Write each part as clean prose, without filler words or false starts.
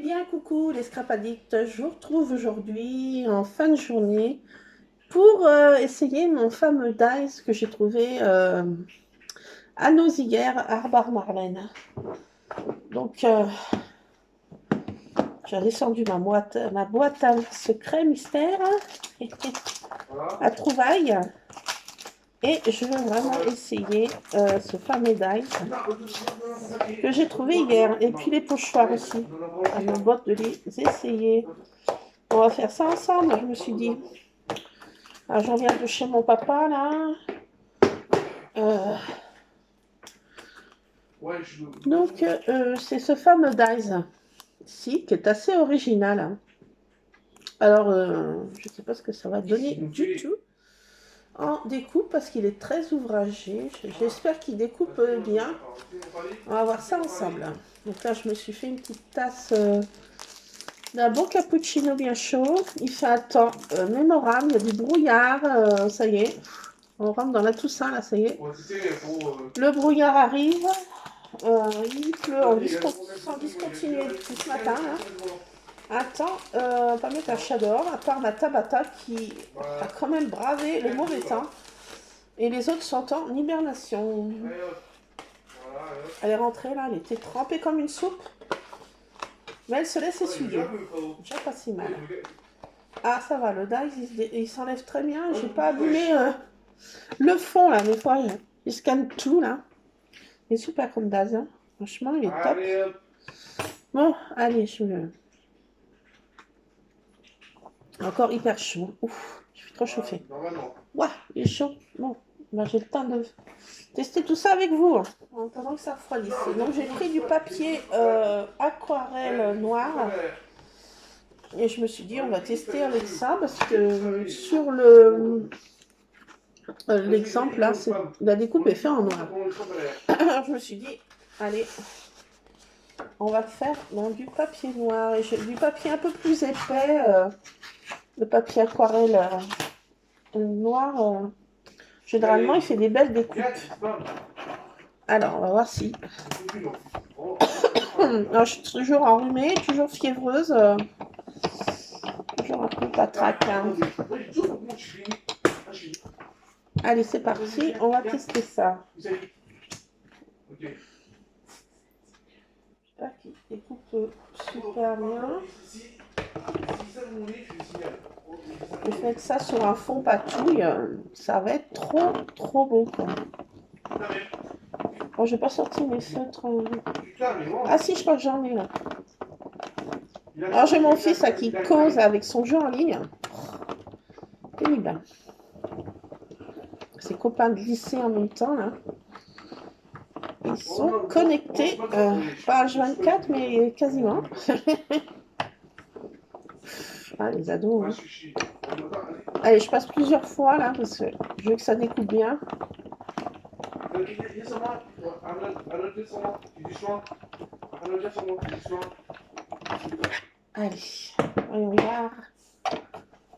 bien, coucou les Scrap Addicts, je vous retrouve aujourd'hui en fin de journée pour essayer mon fameux dice que j'ai trouvé à Nozières, à Arbar-Marlène. Donc, j'ai descendu ma boîte à secret mystère à trouvailles et je vais vraiment essayer ce fameux dice que j'ai trouvé hier. Et puis les pochoirs aussi, à me botte de les essayer. On va faire ça ensemble, je me suis dit. Alors, je reviens de chez mon papa, là. Donc, c'est ce fameux dice ici, qui est assez original. Hein. Alors, je ne sais pas ce que ça va donner du tout en découpe, parce qu'il est très ouvragé. J'espère qu'il découpe bien. On va voir ça ensemble. Donc là, je me suis fait une petite tasse d'un bon cappuccino bien chaud. Il fait un temps mémorable. Il y a du brouillard. Ça y est. On rentre dans la Toussaint, là, ça y est. Le brouillard arrive. Il pleut sans discontinuer depuis ce matin. Là. Attends, pas mettre un chat dehors, à part ma Tabata qui a quand même bravé le mauvais temps. Et les autres sont en hibernation. Elle est rentrée là, elle était trempée comme une soupe. Mais elle se laisse essuyer. Déjà pas si mal. Ah, ça va, le dice, il s'enlève très bien. J'ai pas abîmé le fond là, des fois. Je scanne tout là. Il est super comme dice. Hein. Franchement, il est top. Bon, allez, je me... Encore hyper chaud. Ouf, je suis trop chauffée. Ouah, il est chaud. Bon, ben, j'ai le temps de tester tout ça avec vous. En attendant que ça refroidisse. Donc j'ai pris du papier aquarelle noir. Et je me suis dit, on va tester avec ça. Parce que sur l'exemple, là, la découpe est faite en noir. Alors je me suis dit, allez, on va le faire dans du papier noir. Et j'ai du papier un peu plus épais. Le papier aquarelle noir, généralement, il fait des belles découpes. Alors, on va voir si... Alors, je suis toujours enrhumée, toujours fiévreuse. Toujours un peu patraque. Hein. Allez, c'est parti. On va tester ça. J'espère qu'il découpe super bien. Je fais ça sur un fond patouille, ça va être trop beau. Quoi. Bon, j'ai pas sorti mes feutres. Ah si, je crois que j'en ai là. Alors j'ai mon fils là, qui cause avec son jeu en ligne. Pénible. Ses copains de lycée en même temps là. Ils sont connectés, pas H24 mais quasiment. Ah, les ados. Hein. Allez, je passe plusieurs fois là parce que je veux que ça découpe bien. Allez, voyons voir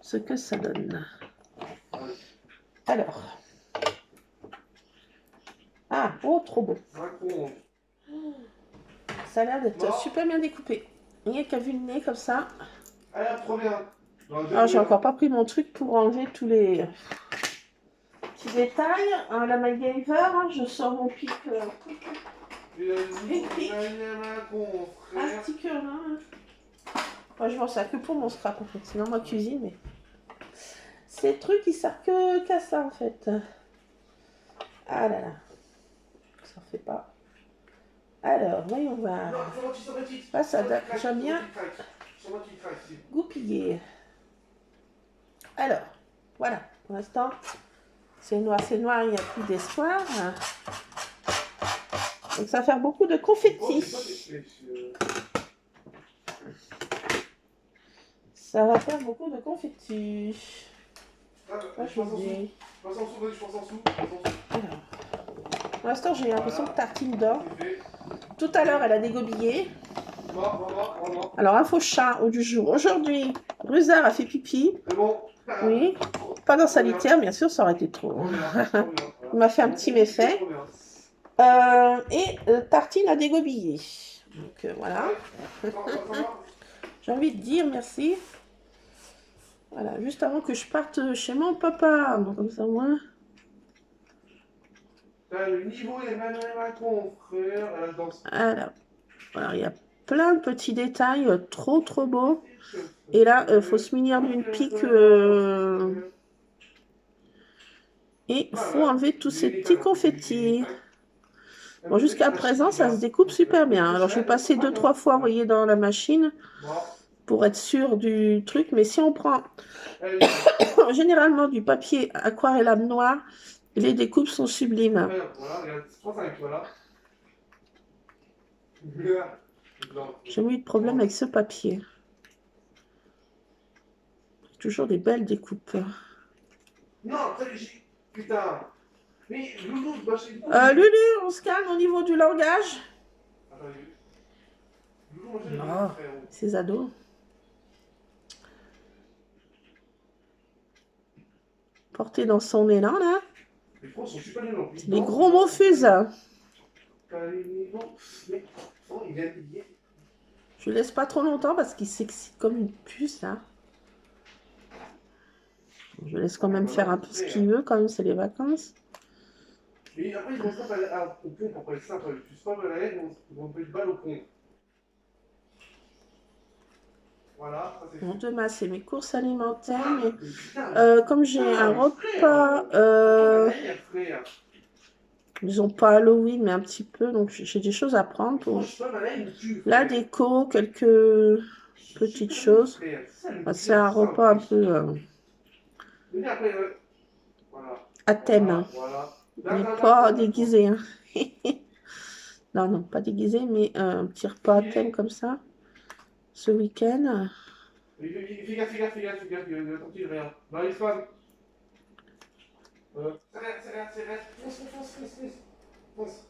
ce que ça donne. Alors. Ah, oh, trop beau. Ça a l'air d'être super bien découpé. Il n'y a qu'à vu le nez comme ça. Alors, j'ai encore pas pris mon truc pour enlever tous les petits détails. Hein, la MacGyver, hein, je sors mon pic. Un sticker là. Moi, je m'en sers que pour mon scrap en fait. Sinon, ma cuisine, mais. Ces trucs, ils servent qu'à ça en fait. Ah là là. Ça ne fait pas. Alors, voyons voir. Ah, ça j'aime bien goupiller. Alors, voilà. Pour l'instant, c'est noir, il n'y a plus d'espoir. Donc, ça va faire beaucoup de confettis. Ça va faire beaucoup de confettis. Alors, pour l'instant, j'ai l'impression que Tartine dort. Tout à l'heure, elle a dégobillé. Alors, info chat au du jour. Aujourd'hui, Rusard a fait pipi. Oui. Pas dans sa litière, bien sûr, ça aurait été trop. Il m'a fait un petit méfait. Et Tartine a dégobillé. Donc voilà. J'ai envie de dire merci. Voilà, juste avant que je parte chez mon papa. Donc comme ça, moi. Le niveau Emmanuel Macron, frère, Alors, il y a plein de petits détails trop beaux. Et là, il faut se munir d'une pique. Et il faut enlever tous ces petits confettis. Bon, jusqu'à présent, ça se découpe super bien. Alors, je vais passer 2-3 fois, vous voyez, dans la machine pour être sûr du truc. Mais si on prend généralement du papier aquarellable noir, les découpes sont sublimes. J'ai eu de problème avec ce papier. Toujours des belles découpes. Non, putain. Mais Loulou, Lulu, on se calme au niveau du langage. Oh, ces ados. Porté dans son élan, là. C'est des gros mots fusent. Je laisse pas trop longtemps parce qu'il s'excite comme une puce, là. Je laisse quand même faire un peu ce qu'il veut, quand même, c'est les vacances. Et après, ils vont se taper au pont pour faire ça, tu sais pas mal à l'aide, ils vont te mettre balle au pont. Voilà, ça c'est. Bon, demain, c'est mes courses alimentaires, mais comme j'ai un repas, disons pas Halloween, mais un petit peu, donc j'ai des choses à prendre pour la déco, quelques petites choses. C'est un repas un peu à thème, mais pas déguisé. Hein. Non, pas déguisé, mais un petit repas à thème comme ça, ce week-end. Fais gaffe, il a tenté rien. Marie Swan. C'est rien. Fonce.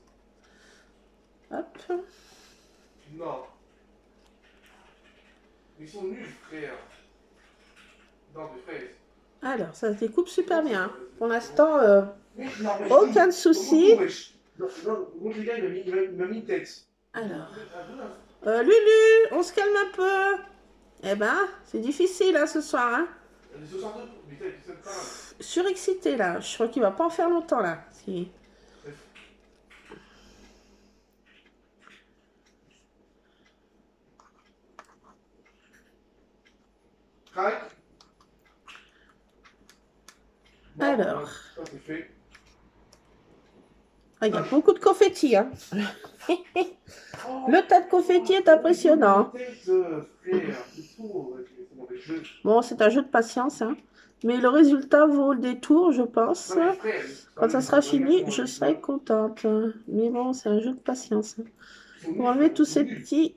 Hop. Non. Ils sont nuls, frère. Non, mais frère. Alors, ça se découpe super bien. Pour l'instant, aucun souci. Non, les gars, il m'a mis une tête. Alors, Lulu, on se calme un peu. Eh ben, c'est difficile hein, ce soir. Hein. Surexcité là. Je crois qu'il va pas en faire longtemps là. Si. Alors. Ah, il y a beaucoup de confettis. Hein. Le tas de confettis est impressionnant. Bon, c'est un jeu de patience. Hein. Mais le résultat vaut le détour, je pense. Quand ça sera fini, je serai contente. Mais bon, c'est un jeu de patience. Pour enlever tous ces petits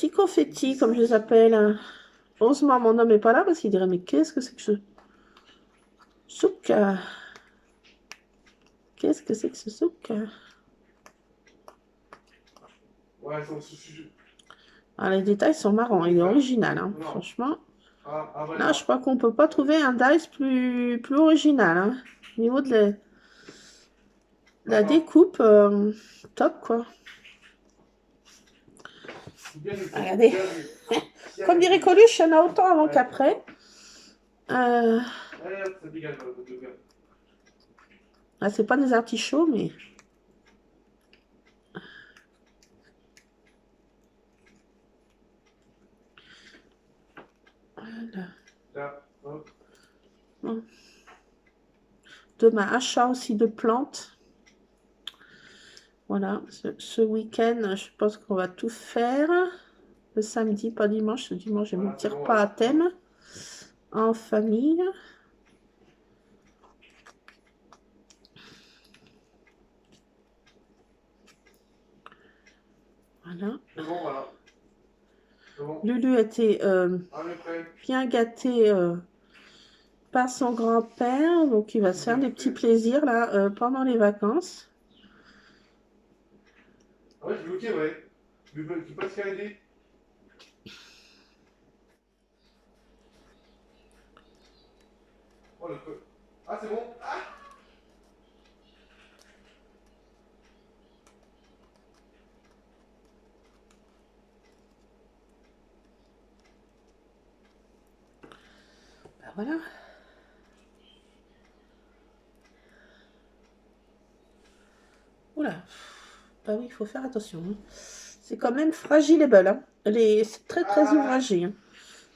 confettis, comme je les appelle. Heureusement, mon homme n'est pas là parce qu'il dirait, mais qu'est-ce que c'est que ce souk? Qu'est-ce que c'est que ce souk? Ah, les détails sont marrants. Il est original, hein, franchement. Là, je crois qu'on peut pas trouver un dice plus original. Hein. Au niveau de la découpe, top, quoi. Regardez. Comme dirait Coluche, il y en a autant avant qu'après. Ah, c'est pas des artichauts, mais... Voilà. Bon. Demain, achat aussi de plantes. Voilà, ce week-end, je pense qu'on va tout faire. Le samedi, pas dimanche. Le dimanche, j'ai mon petit repas à thème. En famille. Voilà. Lulu était bien gâté par son grand-père. Donc, il va se faire des petits plaisirs là pendant les vacances. Ah ouais, je bloquais, ouais. Je peux pas escalader. Oh, ah, c'est bon. Ah voilà. Oula. Bah oui, il faut faire attention. Hein. C'est quand même fragileable. Hein. C'est très très ouvragé. Hein.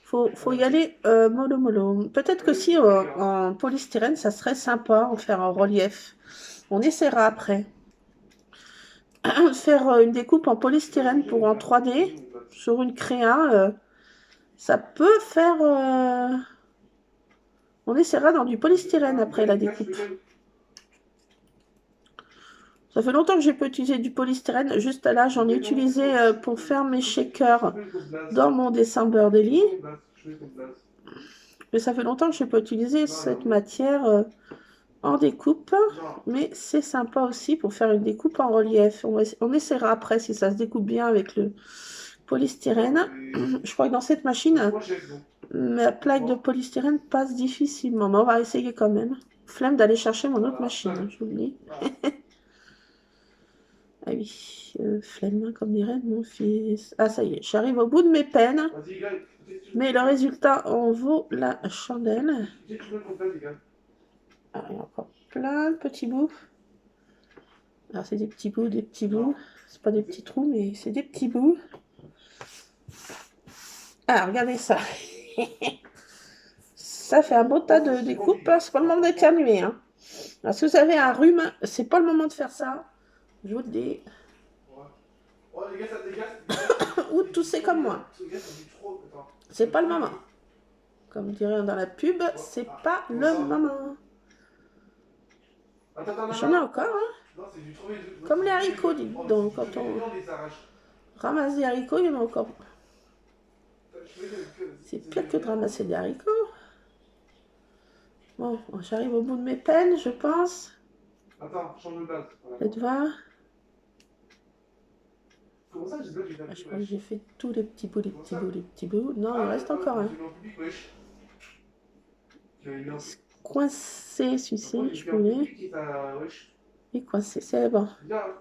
Faut y aller mollo mollo. Peut-être que si en polystyrène, ça serait sympa en faire en relief. On essaiera après. Faire une découpe en polystyrène pour en 3D sur une créa, ça peut faire... On essaiera dans du polystyrène après la découpe. Ça fait longtemps que j'ai pas utilisé du polystyrène. Juste là, j'en ai utilisé pour faire mes shakers dans mon December Daily. Mais ça fait longtemps que je n'ai pas utilisé cette matière en découpe. Mais c'est sympa aussi pour faire une découpe en relief. On essaiera après si ça se découpe bien avec le polystyrène. Je crois que dans cette machine, ma plaque de polystyrène passe difficilement. Mais on va essayer quand même. Flemme d'aller chercher mon autre machine, hein, j'oublie. Ah oui, flemme, comme dirait mon fils. Ah, ça y est, j'arrive au bout de mes peines. Mais le résultat en vaut la chandelle. Ah, il y a encore plein de petits bouts. Alors, c'est des petits bouts, des petits bouts. C'est pas des petits trous, mais c'est des petits bouts. Ah, regardez ça. Ça fait un beau tas de découpes. C'est pas le moment d'éternuer. Hein. Alors, si vous avez un rhume, c'est pas le moment de faire ça. Je vous le dis. Ou de tousser comme moi. C'est pas le moment. Comme dirait dans la pub, c'est pas le moment. J'en ai encore, hein. Comme les haricots, dites donc. Quand on ramasse des haricots, il y en a encore. C'est pire que de ramasser des haricots. Bon, j'arrive au bout de mes peines, je pense. Attends, change de base. Faites voir. Comment ça, Je crois que j'ai fait tous les petits bouts, les petits bouts, les petits bouts. Non, il reste encore un. Coincé, celui-ci, je voulais. Il est coincé, c'est bon.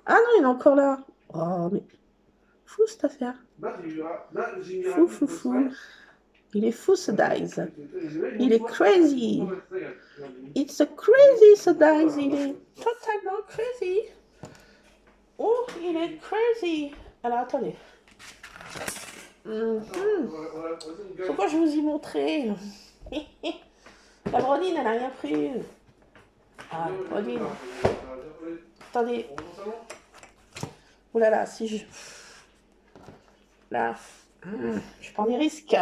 Ah non, il est encore là. Oh, mais fou cette affaire. Fou, fou, fou. Il est fou ce dice. Il est crazy. It's a crazy ce dice. Il est totalement crazy. Oh, il est crazy. Alors attendez. Pourquoi je vous y montrais? La Brodine, elle n'a rien pris. Ah, Brodine. Attendez. Oh là là, si je... Là. Je prends des risques.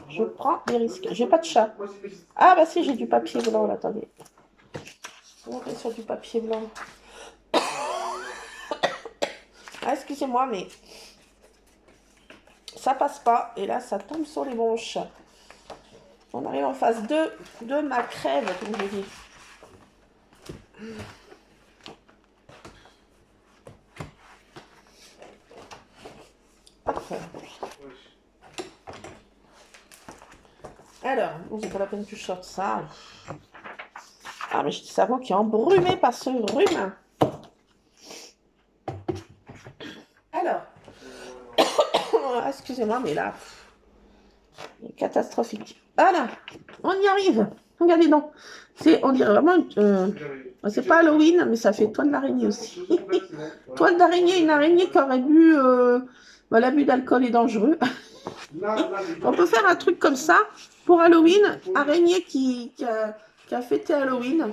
Je prends des risques. J'ai pas de chat. Ah bah si, j'ai du papier blanc là, attendez. On est sur du papier blanc. Ah, excusez-moi, mais ça passe pas. Et là, ça tombe sur les bronches. On arrive en phase 2 de ma crève, comme je dis. Parfait. Alors, c'est pas la peine que je sorte ça. Ah, mais j'ai le cerveau qui est embrumé par ce rhume. Alors, excusez-moi, mais là, c'est catastrophique. Voilà, on y arrive. Regardez donc. On dirait vraiment... c'est pas Halloween, mais ça fait toile d'araignée aussi. Toile d'araignée, une araignée qui aurait bu... l'abus d'alcool est dangereux. On peut faire un truc comme ça pour Halloween. Araignée qui a fêté Halloween.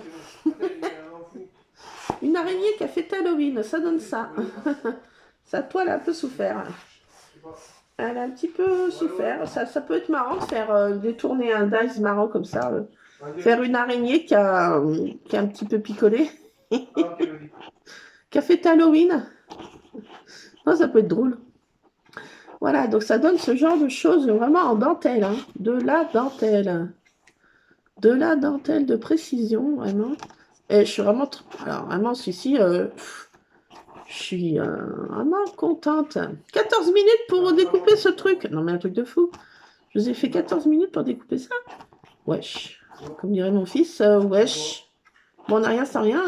Une araignée qui a fêté Halloween, ça donne ça. Sa toile a un peu souffert. Elle a un petit peu souffert. Ça peut être marrant de faire détourner un dice marrant comme ça. Faire une araignée qui a un petit peu picolé. Qui a fêté Halloween. Non, ça peut être drôle. Voilà, donc ça donne ce genre de choses vraiment en dentelle. Hein. De la dentelle. De la dentelle de précision, vraiment. Et je suis vraiment... Alors, vraiment, celui-ci... je suis vraiment contente. 14 minutes pour découper ce truc. Non, mais un truc de fou. Je vous ai fait 14 minutes pour découper ça. Wesh. Comme dirait mon fils, wesh. Bon, on n'a rien sans rien.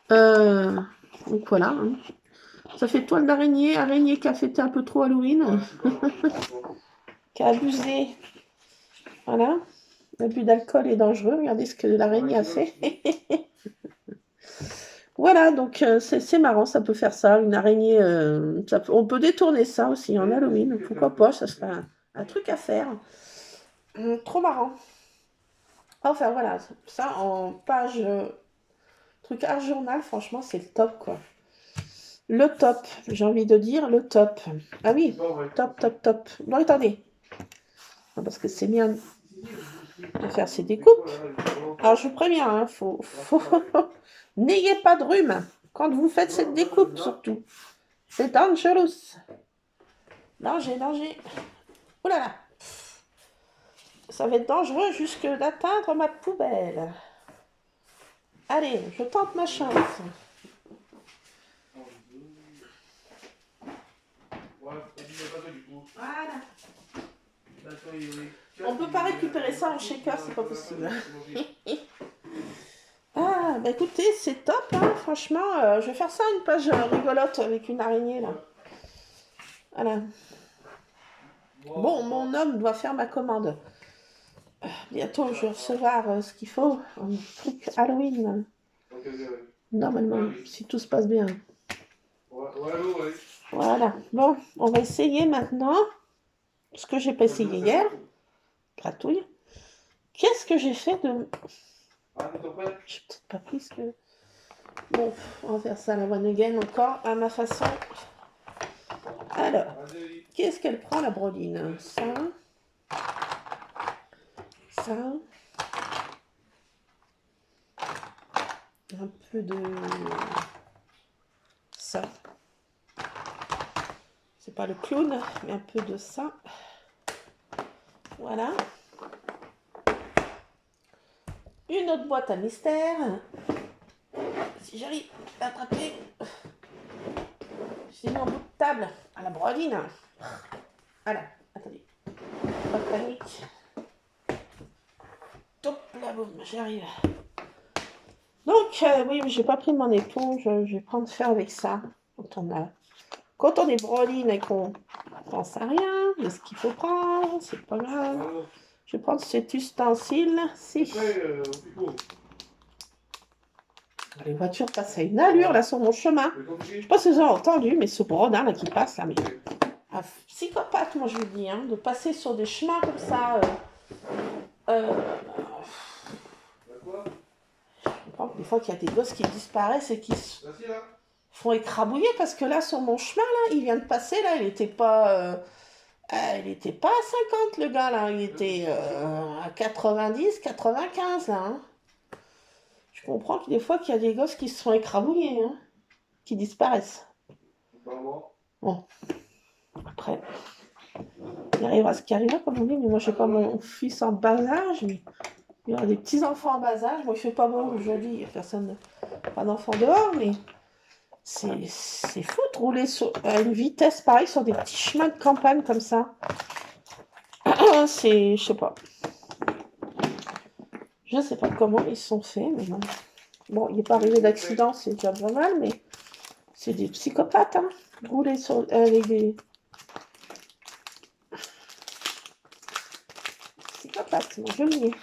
Hein. Donc voilà. Hein. Ça fait toile d'araignée. Araignée qui a fêté un peu trop Halloween. Qui a abusé. Voilà. L'abus d'alcool est dangereux. Regardez ce que l'araignée a fait. Voilà, donc c'est marrant, ça peut faire ça. Une araignée, on peut détourner ça aussi en Halloween. Pourquoi pas, ça serait un truc à faire. Trop marrant. Enfin voilà, ça en page truc art journal, franchement, c'est le top quoi. Le top, j'ai envie de dire le top. Ah oui, top, top, top. Non, attendez. Non, parce que c'est bien de faire ces découpes. Alors, je vous préviens, hein, n'ayez pas de rhume quand vous faites cette découpe, surtout. C'est dangerous. Danger, danger. Oh là là. Ça va être dangereux jusque d'atteindre ma poubelle. Allez, je tente ma chance. Voilà. On ne peut pas récupérer ça en shaker, c'est pas possible. Ah, bah écoutez, c'est top, hein, franchement. Je vais faire ça une page rigolote avec une araignée, là. Voilà. Bon, mon homme doit faire ma commande. Bientôt, je vais recevoir ce qu'il faut. Un truc Halloween. Normalement, si tout se passe bien. Voilà. Bon, on va essayer maintenant. Ce que j'ai pas essayé hier. Gratouille. Qu'est-ce que j'ai fait de... J'ai peut-être pas pris ce que... Bon, on va faire ça à la one again encore, à ma façon. Alors, qu'est-ce qu'elle prend la broline? Ça. Ça. Un peu de... Ça. C'est pas le clown, mais un peu de ça. Voilà. Une autre boîte à mystère. Si j'arrive à attraper. J'ai mis en bout de table à la broline. Voilà, attendez. Pas de panique. Top là, boum, j'arrive. Donc, oui, j'ai pas pris mon éponge. Je vais prendre faire avec ça. Quand on est broline et qu'on pense à rien de ce qu'il faut prendre, c'est pas grave. Je vais prendre cet ustensile-ci. Les voitures passent à une allure là sur mon chemin. Je sais pas si vous avez entendu, mais ce brodin là qui passe là, mais un psychopathe, moi je vous dis, hein, de passer sur des chemins comme ça. Des fois qu'il y a des gosses qui disparaissent et qui se font écrabouiller parce que là sur mon chemin là, il vient de passer là, il était pas à 50 le gars là, il était à 90, 95 là. Hein. Je comprends que des fois qu'il y a des gosses qui se font écrabouiller, hein, qui disparaissent. Bon, après, il arrivera ce qui arrivera comme on dit, mais moi je n'ai pas mon fils en bas âge, mais il y aura des petits enfants en bas âge. Moi il fait pas beau aujourd'hui, il n'y a personne, pas d'enfants dehors, mais c'est fou de rouler à une vitesse pareille sur des petits chemins de campagne comme ça. C'est, je sais pas. Je sais pas comment ils sont faits, mais bon. Bon, il n'est pas arrivé d'accident, c'est déjà pas mal, mais c'est des psychopathes, hein. Rouler avec des... Psychopathes, mon geôlier.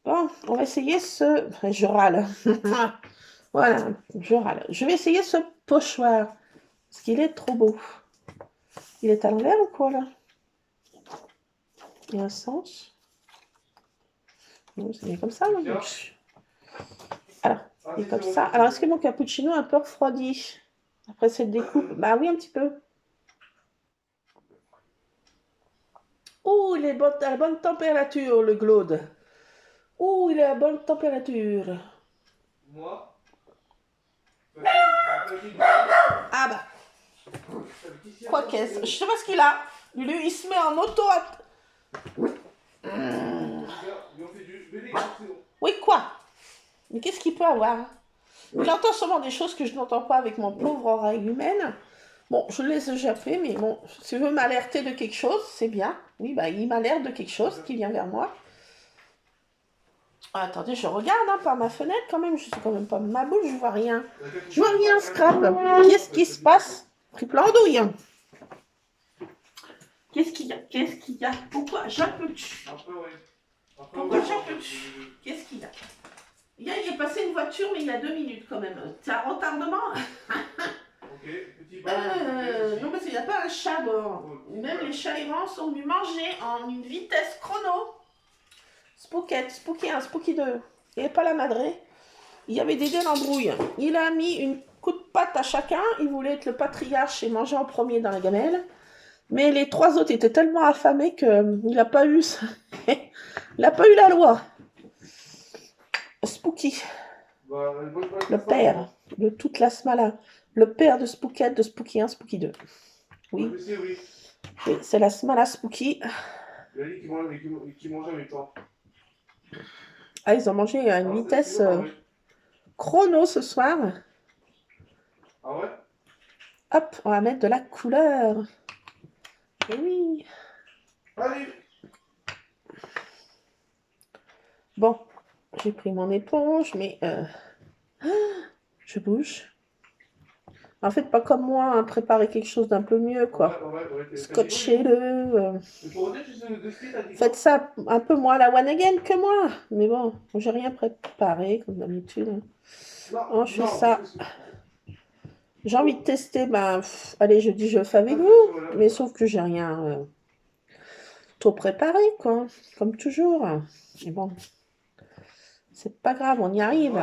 Bon, on va essayer ce... Je râle. Voilà, je râle. Je vais essayer ce pochoir, parce qu'il est trop beau. Il est à l'envers ou quoi, là? Il y a un sens. Non, c'est bien comme ça, là. Alors, il est comme ça. Alors, est-ce que mon cappuccino est un peu refroidi après cette découpe? Bah oui, un petit peu. Oh, il est à la bonne température, le glaude. Oh, il est à la bonne température. Moi? Ah bah. Quoi qu'est-ce? Je sais pas ce qu'il a. Lui, il se met en auto... Oui, quoi? Mais qu'est-ce qu'il peut avoir? Il entend sûrement des choses que je n'entends pas avec mon pauvre oreille humaine. Bon, je le laisse japper, mais bon, s'il veut m'alerter de quelque chose, c'est bien. Oui, bah, il m'alerte de quelque chose qui vient vers moi. Ah, attendez, je regarde hein, par ma fenêtre quand même. Je suis quand même pas ma bouche, je vois rien. Je vois rien, Scrap. Qu'est-ce qui se passe? Triple andouille. Qu'est-ce qu'il y a? Qu'est-ce qu'il y a? Pourquoi j'appuie? Après, ouais. Après, Pourquoi ouais, j'appuie? Qu'est-ce qu'il y a? Il est passé une voiture, mais il y a 2 minutes quand même. C'est un retardement? Ok, petit bal. Non, parce qu'il n'y a pas un chat dehors. Même les chats errants sont venus manger en une vitesse chrono. Spooket, Spooky 1, Spooky 2. Et pas la madrée. Il y avait des l'embrouille. Il a mis une coup de patte à chacun. Il voulait être le patriarche et manger en premier dans la gamelle. Mais les 3 autres étaient tellement affamés qu'il n'a pas eu il n'a pas eu la loi. Spooky, le père de toute la smala. Le père de Spooket, de Spooky 1, Spooky 2. Oui. Oui, c'est la smala Spooky. Il a dit qu'il mangeait avec toi. Ah, ils ont mangé à une vitesse chrono ce soir. Ah ouais? Hop, on va mettre de la couleur. Et oui. Allez. Bon, j'ai pris mon éponge, mais je bouge. En fait, pas comme moi, hein, préparer quelque chose d'un peu mieux, quoi. Scotchez-le. Faites ça un peu moins à la one again que moi. Mais bon, j'ai rien préparé, comme d'habitude. Oh, je fais ça. J'ai envie de tester, allez, je dis je fais avec vous, mais sauf que j'ai rien tout préparé, quoi, comme toujours. Mais bon, c'est pas grave, on y arrive.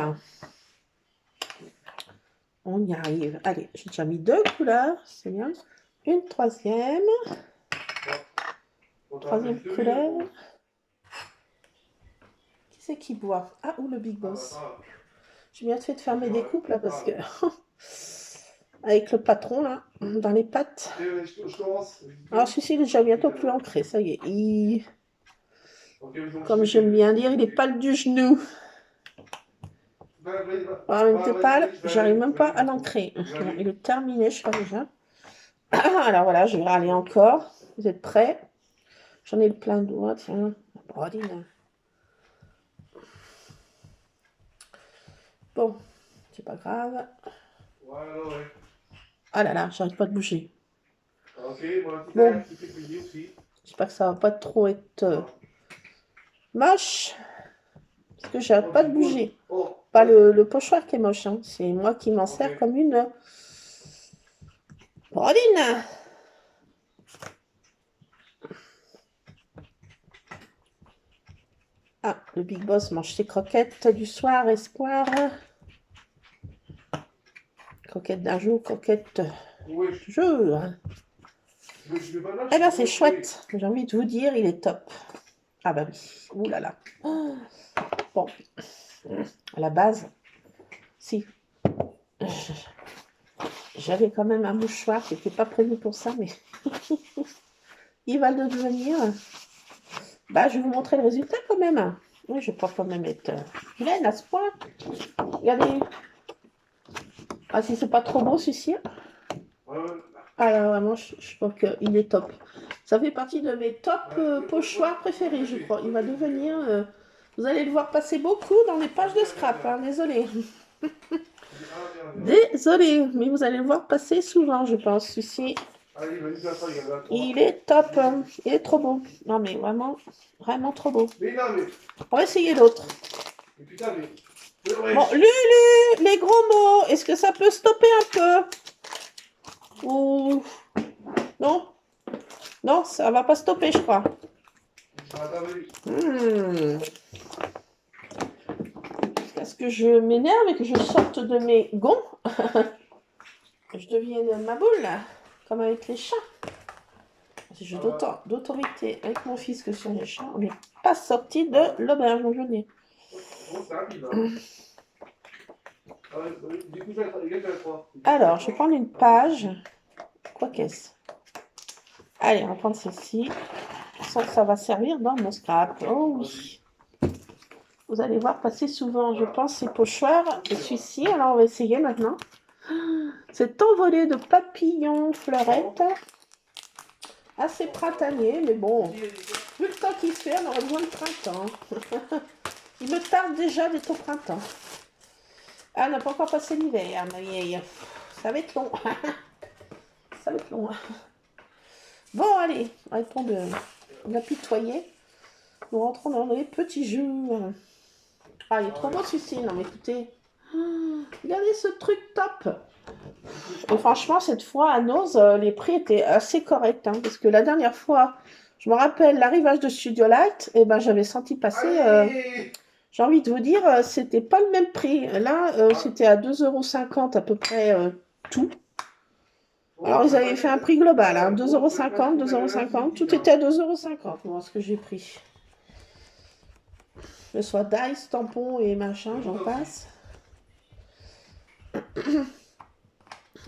On y arrive. Allez, j'ai déjà mis 2 couleurs, c'est bien. Une troisième. Troisième couleur. Qui c'est qui boit? Ah, ou le Big Boss. J'ai bien fait de faire mes découpes, là, parce que... Avec le patron, là, dans les pattes. Alors, celui-ci, il est déjà bientôt plus ancré, ça y est. Comme j'aime bien dire, il est pâle du genou. En même temps, pâle, j'arrive même pas à l'ancrer. Bon, il est terminé, je crois déjà. Alors voilà, je vais râler encore. Vous êtes prêts? J'en ai le plein de doigts, tiens. Brodine. Bon, c'est pas grave. Ah là là, j'arrête pas de bouger. Bon, j'espère que ça va pas trop être moche. Parce que j'arrête pas de bouger. Pas le pochoir qui est moche, hein. C'est moi qui m'en sers comme une brodine. Ah, le Big Boss mange ses croquettes du soir, espoir. Croquettes d'un jour, croquettes du jour. Eh bien, c'est chouette. J'ai envie de vous dire, il est top. Ah bah oui. Ouh là là. Bon. À la base, si. J'avais quand même un mouchoir qui n'était pas prévu pour ça, mais il va le devenir. Bah, je vais vous montrer le résultat quand même. Oui, je vais pas quand même être vilaine à ce point. Regardez. Ah, si c'est pas trop beau, celui-ci. Alors, vraiment, je trouve qu'il est top. Ça fait partie de mes top pochoirs préférés, je crois. Il va devenir... vous allez le voir passer beaucoup dans les pages de scrap, hein, désolé. Désolé, mais vous allez le voir passer souvent, je pense. Celui-ci, il est top. Hein. Il est trop beau. Non, mais vraiment, vraiment trop beau. On va essayer l'autre. Bon, Lulu, les gros mots, est-ce que ça peut stopper un peu? Ou... Non? Non, ça va pas stopper, je crois. Est-ce que je m'énerve et que je sorte de mes gonds? Je devienne ma boule, comme avec les chats. Si j'ai d'autorité avec mon fils que sur les chats, on n'est pas sorti de l'auberge, mon jeune. Alors, je vais prendre une page. Quoi qu'est-ce? Allez, on va prendre celle-ci. Ça va servir dans mon scrap. Oh oui. Vous allez voir passer souvent, je pense, ces pochoirs. Et celui-ci, alors on va essayer maintenant. C'est envolé de papillons, fleurettes. Assez printanier, mais bon. Vu le temps qu'il fait, on aurait besoin de printemps. Il me tarde déjà d'être au printemps. Ah, on n'a pas encore passé l'hiver, ma vieille. Ça va être long. Ça va être long. Bon, allez, arrêtons de l'apitoyer. Nous rentrons dans les petits jeux. Ah, il est trop beau celui-ci. Non, mais écoutez. Regardez ce truc top. Et franchement, cette fois, à Nose, les prix étaient assez corrects. Hein, parce que la dernière fois, je me rappelle l'arrivage de Studio Light, et ben, j'avais senti passer. J'ai envie de vous dire, c'était pas le même prix. Là, c'était à 2,50 € à peu près tout. Alors, ils avaient fait un prix global, hein, 2,50 €, 2,50 €. Tout était à 2,50 €, moi, ce que j'ai pris. Que ce soit Dice, tampon et machin, j'en passe.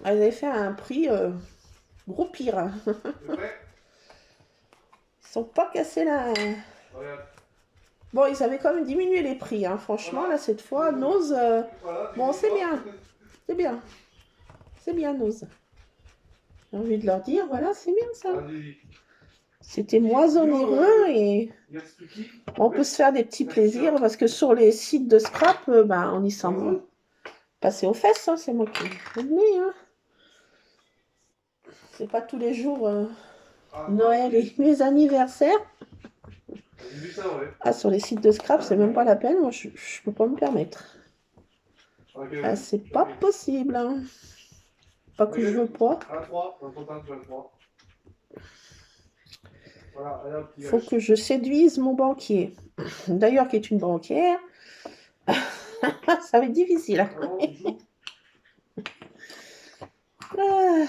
Ah, ils avaient fait un prix gros pire. Hein. Ils sont pas cassés là. Bon, ils avaient quand même diminué les prix. Hein. Franchement, là, cette fois, Nose... bon, c'est bien. C'est bien. C'est bien, Nose. J'ai envie de leur dire, voilà, c'est bien ça. C'était moins onéreux et on peut se faire des petits plaisirs parce que sur les sites de scrap, on y sent bon. Passer aux fesses, hein, c'est moi qui le dis. Hein. C'est pas tous les jours Noël et mes anniversaires. Ah, sur les sites de scrap, c'est même pas la peine. Moi, je peux pas me permettre. Ah, c'est pas possible. Hein. Pas que je veux pas. Il faut que je séduise mon banquier. D'ailleurs, qui est une banquière. Ça va être difficile. Hein. Ah.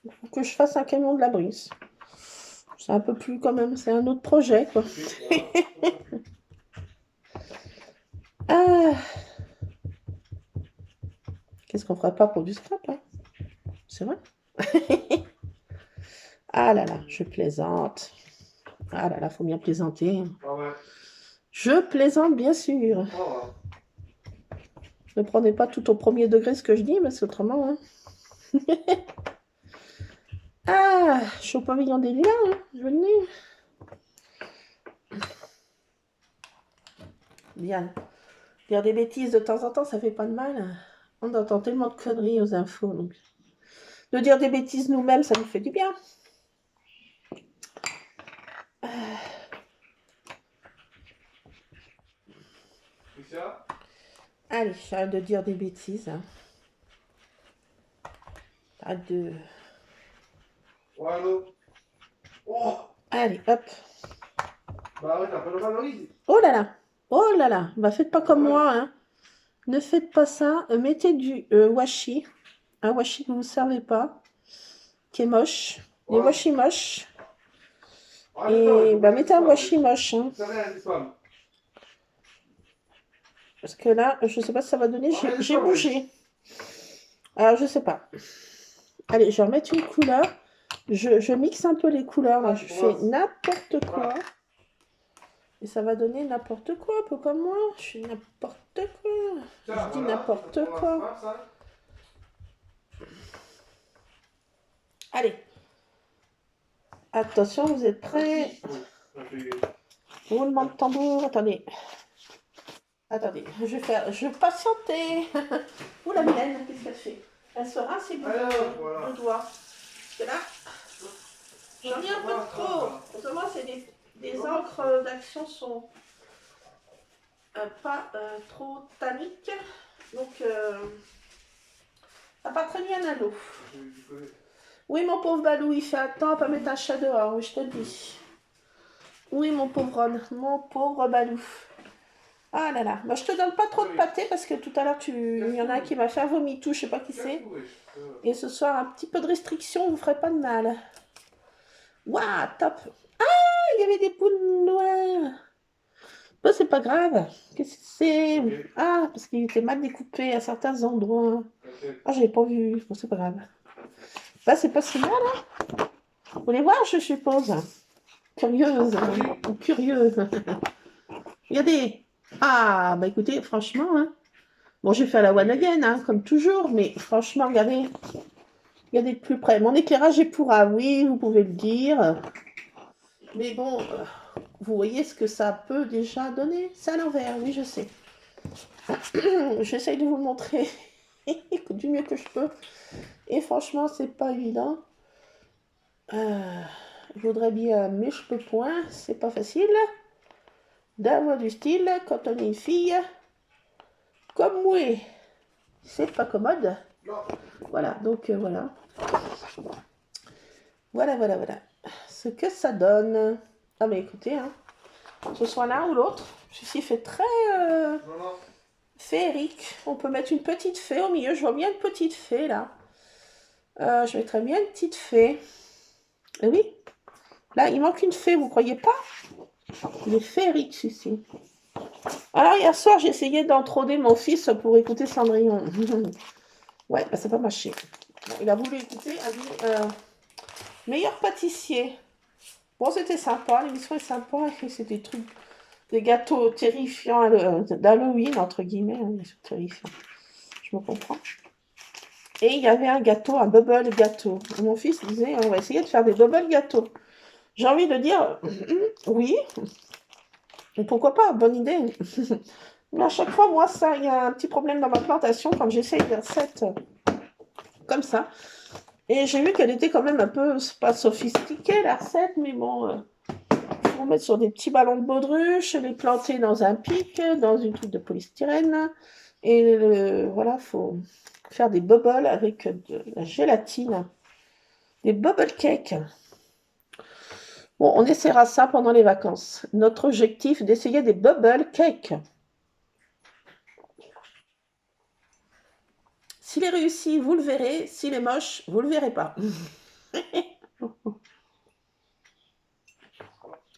Il faut que je fasse un camion de la brise. C'est un peu plus quand même, c'est un autre projet, quoi. Ah. Qu'est-ce qu'on ferait pas pour du scrap, hein? C'est vrai? Ah là là, je plaisante. Ah là là, faut bien plaisanter. Je plaisante, bien sûr. Ne prenez pas tout au premier degré ce que je dis, parce qu'autrement... Hein. Ah, je suis au pavillon des lilas, hein, je veux dire. Bien. Dire des bêtises de temps en temps, ça fait pas de mal. On entend tellement de conneries aux infos. Donc. De dire des bêtises nous-mêmes, ça nous fait du bien. Allez, j'arrête de dire des bêtises. Hein. Arrête de... Allez, hop. Oh là là. Oh là là. Bah, faites pas comme moi. Hein. Ne faites pas ça. Mettez du washi. Un washi que vous ne servez pas. Qui est moche. Des washi moches. Et bah, mettez un washi moche. Hein. Parce que là, je ne sais pas si ça va donner. J'ai bougé. Alors, je ne sais pas. Allez, je vais remettre une couleur. Je mixe un peu les couleurs. Là, je fais n'importe quoi. Et ça va donner n'importe quoi, un peu comme moi. Je fais n'importe quoi. Je dis n'importe quoi. Allez. Attention, vous êtes prêts? Roulement de tambour. Attendez. Attendez, je vais patienter. Ouh, la mienne, qu'est-ce qu'elle fait? Elle se rince les le doigt. Parce que là, j'en ai un peu de trop. Autrement, c'est des encres d'action sont pas trop tanniques. Donc, ça part très bien à l'eau. Oui, mon pauvre Balou, il fait un temps à pas mettre un chat dehors, oui, je te le dis. Oui, mon pauvre Ron, mon pauvre Balou. Ah là là, moi je te donne pas trop de pâté parce que tout à l'heure il y en a un qui m'a fait un vomitou, je sais pas qui c'est. Et ce soir, un petit peu de restriction vous ferait pas de mal. Waouh, top. Ah, il y avait des poules noires. Bon, c'est pas grave. Qu'est-ce que c'est? Ah, parce qu'il était mal découpé à certains endroits. Ah, j'avais pas vu. Bon, c'est pas grave. Bah, c'est pas si mal, hein. Vous voulez voir, je suppose. Curieuse. Ou curieux. Regardez. Ah, bah écoutez, franchement, hein. Bon, j'ai fait à la one again, hein, comme toujours, mais franchement, regardez. Regardez de plus près. Mon éclairage est pourra, oui, vous pouvez le dire. Mais bon, vous voyez ce que ça peut déjà donner? C'est à l'envers, oui, je sais. J'essaye de vous le montrer du mieux que je peux. Et franchement, c'est pas évident. Je voudrais bien, mais je peux point. C'est pas facile. D'avoir du style quand on est une fille comme moi. C'est pas commode. Voilà, donc voilà. Voilà. Ce que ça donne. Ah mais écoutez, hein, que ce soit l'un ou l'autre, ceci fait très féerique. On peut mettre une petite fée au milieu. Je vois bien une petite fée là. Je mettrais bien une petite fée. Et oui, là il manque une fée, vous croyez pas? Il est féerique celui-ci. Alors hier soir j'ai essayé d'entroder mon fils pour écouter Cendrillon. Ouais, bah, ça n'a pas marché. Bon, il a voulu écouter, a dit meilleur pâtissier. Bon, c'était sympa, l'émission est sympa. C'est des trucs, des gâteaux terrifiants d'Halloween, entre guillemets, hein, des trucs terrifiants. Je me comprends. Et il y avait un gâteau, un bubble gâteau. Et mon fils disait, on va essayer de faire des bubble gâteaux. J'ai envie de dire, oui, et pourquoi pas, bonne idée. Mais à chaque fois, moi, ça, il y a un petit problème dans ma plantation quand j'essaye des recettes comme ça. Et j'ai vu qu'elle était quand même un peu, c'est pas sophistiquée la recette, mais bon, il faut mettre sur des petits ballons de baudruche, les planter dans un pic, dans une truc de polystyrène. Et voilà, il faut faire des bubbles avec de la gélatine. Des bubble cakes. Bon, on essaiera ça pendant les vacances. Notre objectif, d'essayer des bubble cakes. S'il est réussi, vous le verrez. S'il est moche, vous le verrez pas. Je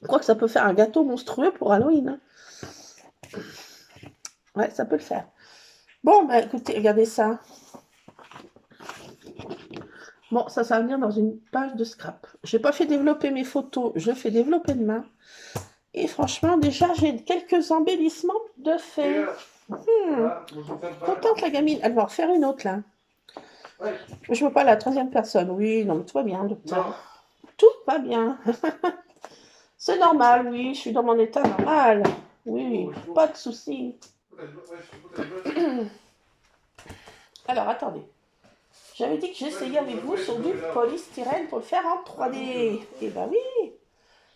crois que ça peut faire un gâteau monstrueux pour Halloween. Hein. Ouais, ça peut le faire. Bon, bah écoutez, regardez ça. Bon, ça va venir dans une page de scrap. Je n'ai pas fait développer mes photos, je fais développer demain. Et franchement, déjà, j'ai quelques embellissements de fait. Contente la gamine. Elle va en refaire une autre là. Ouais. Je veux pas la troisième personne. Oui, non, mais tout va bien, docteur. Tout va bien. C'est normal, oui, je suis dans mon état normal. Oui, pas de souci. Alors, attendez. J'avais dit que j'essayais avec vous sur du polystyrène pour le faire en 3D. Eh ben oui.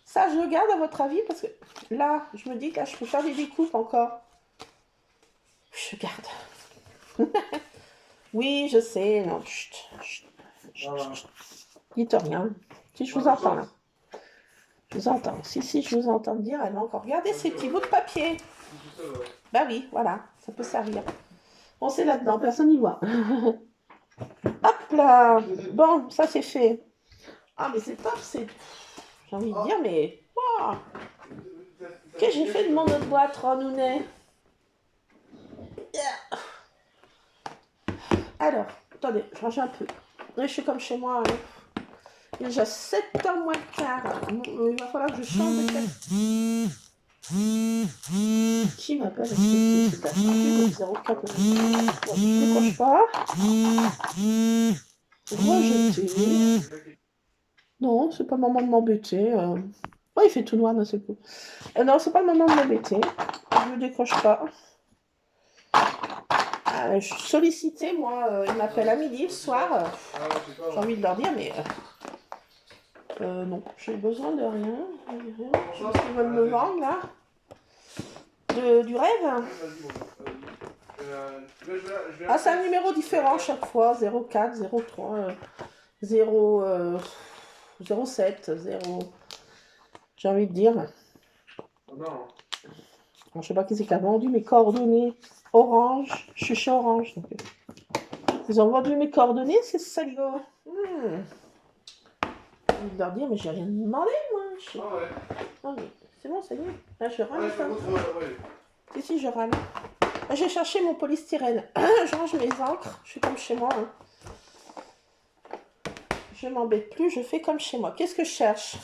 Ça, je le garde à votre avis parce que là, je me dis que là, je peux faire des découpes encore. Je garde. Oui, je sais. Non, chut. Dites rien. Si je vous entends là. Je vous entends. Si, je vous entends dire, elle va encore regarder ces petits bouts de papier. Bah oui, voilà, ça peut servir. Bon, c'est là-dedans, personne n'y voit. Hop là. Bon, ça c'est fait. Ah, mais c'est top, c'est... J'ai envie de dire, mais... Wow. Qu'est-ce que j'ai fait de mon autre boîte, Ranounet? Alors, attendez, je range un peu. Oui, je suis comme chez moi. Hein. Il y a déjà 7h moins le quart. Il va falloir que je change de casque. Qui m'appelle? C'est ta chargée 04. Je ne décroche pas. Rejeter. Non, c'est pas le moment de m'embêter. Oh, il fait tout noir d'un seul coup. Non, c'est pas le moment de m'embêter. Je ne décroche pas. Je suis sollicitée, moi. Ils m'appellent à midi le soir. J'ai envie de leur dire, mais... non, j'ai besoin de rien. Je pense qu'ils veulent me vendre, là. Du rêve. Ah, c'est un numéro différent à chaque fois. 04, 03, 0, 07, 0... J'ai envie de dire. Alors, je sais pas qui c'est qui a vendu mes coordonnées. Orange. Je suis chez Orange. Donc... Ils ont vendu mes coordonnées, c'est salauds. J'ai envie de leur dire, mais j'ai rien demandé, moi. Ah, mais c'est bon, ça y est. Là, je râle. Si, je râle. Là, j'ai cherché mon polystyrène. Je range mes encres. Je suis comme chez moi. Hein. Je m'embête plus, je fais comme chez moi. Qu'est-ce que je cherche?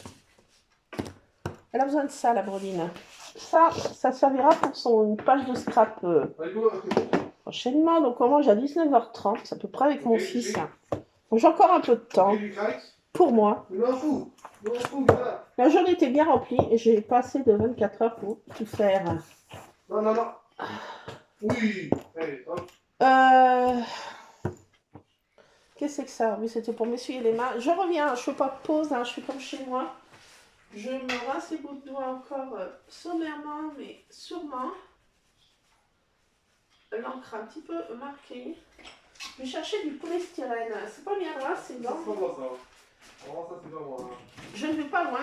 Elle a besoin de ça, la Brodine. Ça servira pour son page de scrap prochainement. Donc, on mange à 19h30, c'est à peu près avec mon fils. Donc, j'ai encore un peu de temps pour moi. La journée était bien remplie et j'ai pas assez de 24 heures pour tout faire. Non. Oui. Qu'est-ce que c'est que ça? Oui, c'était pour m'essuyer les mains. Je reviens, je fais pas de pause, hein, je suis comme chez moi. Je me rince les bouts de doigts encore sommairement, mais sûrement. L'encre un petit peu marquée. Je vais chercher du polystyrène. C'est pas bien loin, c'est Ça, blanc. c'est pas moi, ça. Vraiment, ça, c'est pas moi. Je ne vais pas loin.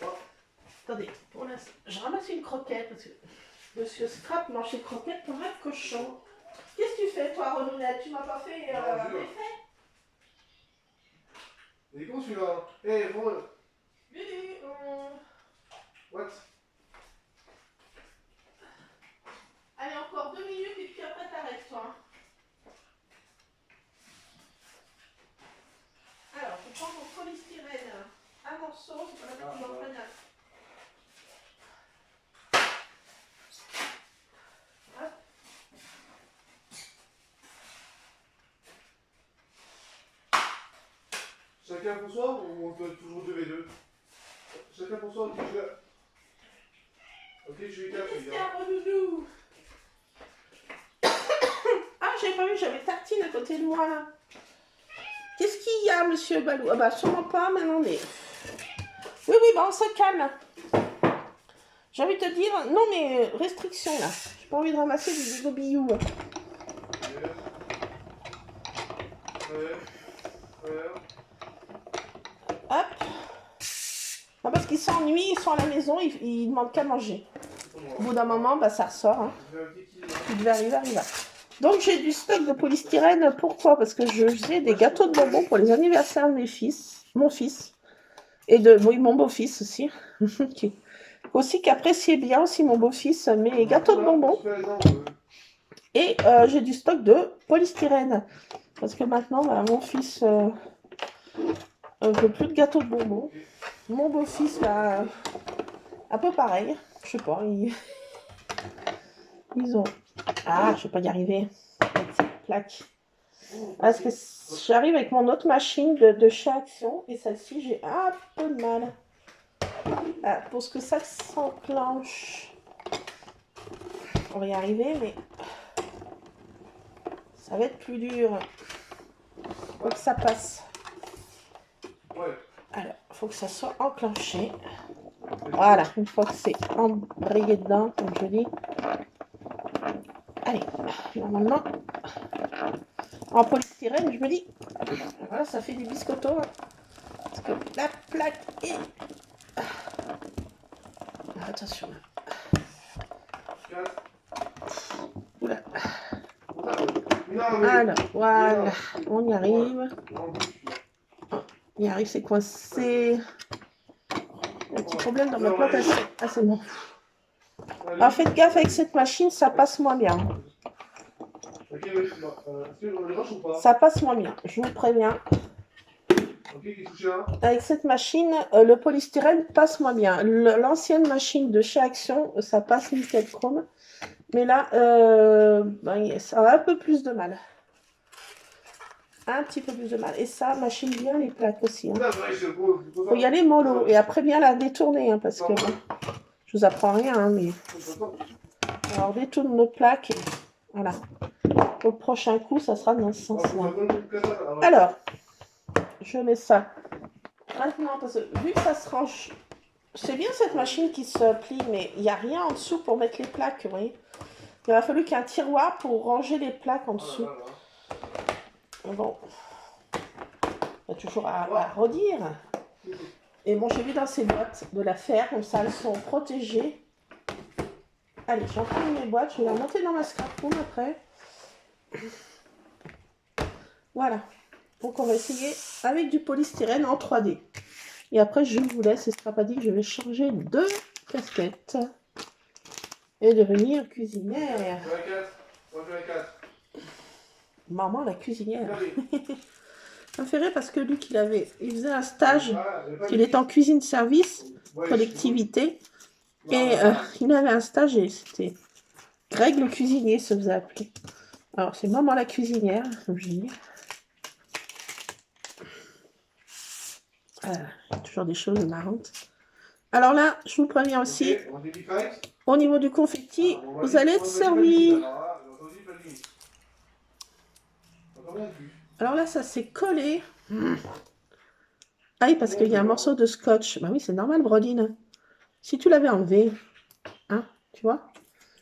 Oh. Attendez, pour l'instant, je ramasse une croquette parce que Monsieur Scrap mange les croquettes comme un cochon. Qu'est-ce que tu fais, toi, Renounette? Tu m'as pas fait l'effet? Et comment tu vas? Eh, bon. Lulu, What? allez, encore 2 minutes et puis après t'arrêtes, toi. Alors, je prends mon polystyrène, un morceau, c'est pas la peine que j'en prenne un. Chacun pour soi ou on peut toujours 2v2? Chacun pour soi, ok, je vais. Ok, je suis 4, Qu'est-ce les qu'il y gars. a, Redoudou? Ah, j'avais pas vu, j'avais Tartine à côté de moi, là. Qu'est-ce qu'il y a, monsieur Balou? Ah bah, sûrement pas, maintenant, mais... Oui, oui, bah, on se calme. J'ai envie de te dire... Non, mais restriction, là. J'ai pas envie de ramasser du Lego Billou. Hop. Non, parce qu'ils s'ennuient, ils sont à la maison, ils demandent qu'à manger. Au bout d'un moment, bah, ça ressort. Hein. Il devait arriver. Donc, j'ai du stock de polystyrène. Pourquoi? Parce que je faisais des gâteaux de bonbons pour les anniversaires de mon fils. Et oui, mon beau-fils aussi. Aussi, qui appréciait bien aussi mon beau-fils mes gâteaux de bonbons. Et j'ai du stock de polystyrène. Parce que maintenant, bah, mon fils veut plus de gâteaux de bonbons. Mon beau-fils, bah, un peu pareil. Je sais pas, ils ont... Ah, je vais pas y arriver. Avec cette plaque. Parce que j'arrive avec mon autre machine de chez Action. Et celle-ci, j'ai un peu de mal. Ah, pour ce que ça s'enclenche. On va y arriver, mais... ça va être plus dur. Faut que ça passe. Alors, il faut que ça soit enclenché. Voilà, une fois que c'est embrayé dedans, comme je dis. Allez, normalement, en polystyrène, je me dis, voilà, ça fait des biscottos. Hein, parce que la plaque est... Attention. Oula. Alors, voilà, on y arrive. On y arrive, c'est coincé. Un petit problème dans ma plantation. Ah, c'est bon. Alors, faites gaffe avec cette machine, ça passe moins bien. Ça passe moins bien, je vous préviens. Avec cette machine, le polystyrène passe moins bien. L'ancienne machine de chez Action, ça passe nickel chrome. Mais là, ça a un peu plus de mal. Un petit peu plus de mal. Et ça machine bien les plaques aussi. Hein. Faut y aller mollo. Et après bien la détourner. Hein, parce que bon, je vous apprends rien. Hein, mais... Alors on détourne nos plaques. Voilà. Au prochain coup, ça sera dans ce sens-là. Alors, je mets ça. Maintenant, parce que vu que ça se range, c'est bien cette machine qui se plie, mais il n'y a rien en dessous pour mettre les plaques, vous voyez. Il aurait fallu qu'il y ait un tiroir pour ranger les plaques en dessous. Bon, il y a toujours à redire. Et bon, j'ai vu dans ces boîtes de la faire, comme ça elles sont protégées. Allez, j'en prends mes boîtes, je vais la monter dans ma scrap room après. Voilà. Donc on va essayer avec du polystyrène en 3D. Et après je vous laisse, et ce sera pas dit que je vais changer de casquette. Et devenir cuisinière. Maman la cuisinière. Ça me fait rire parce que Luc il faisait un stage, il était en cuisine service, collectivité. Et il avait un stage et c'était Greg le cuisinier se faisait appeler. Alors c'est Maman la cuisinière, comme je dis. Il y a toujours des choses marrantes. Alors là, je vous préviens aussi, au niveau du confetti, vous allez être servi. Alors là, ça s'est collé. Ah oui, parce qu'il y a un morceau de scotch. Bah oui, c'est normal, Brodine. Si tu l'avais enlevé, hein, tu vois?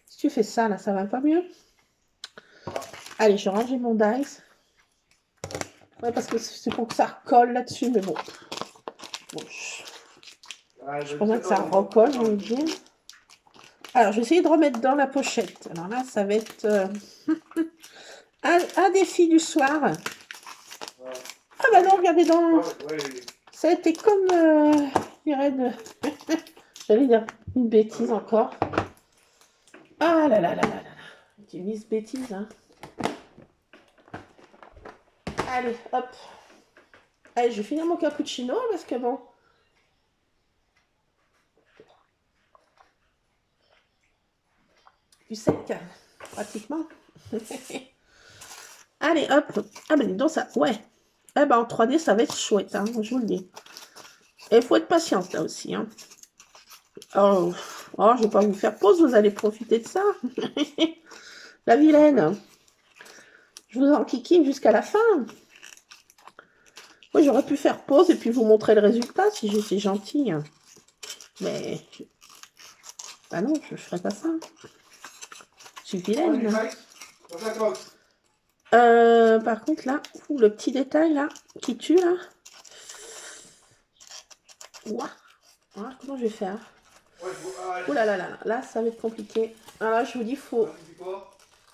Si tu fais ça, là, ça va pas mieux? Allez, je range mon dice. Ouais, parce que c'est pour que ça recolle là-dessus, mais bon. Bon, je pense que ça recolle, je veux dire. Alors, je vais essayer de remettre dans la pochette. Alors là, ça va être un défi du soir. Ah bah non, regardez donc. Ça a été comme, je dirais, j'allais dire une bêtise encore. Ah là là là là là. Tu mises bêtise, hein. Allez, hop. Allez, je vais finir mon cappuccino parce que bon. Du sec, pratiquement. Allez, hop. Ah ben dis donc ça. Ouais. Eh ben en 3D, ça va être chouette, hein, je vous le dis. Et il faut être patiente là aussi, hein. Oh, oh, je vais pas vous faire pause, vous allez profiter de ça. La vilaine. Je vous en kikine jusqu'à la fin. Oui, j'aurais pu faire pause et puis vous montrer le résultat si j'étais gentille. Mais... bah non, je ne ferais pas ça. Je suis vilaine. Par contre, là, le petit détail, là, qui tue, là. Ouah. Voilà, comment je vais faire? Ouh là là là, là, ça va être compliqué. Alors là, je vous dis, il faut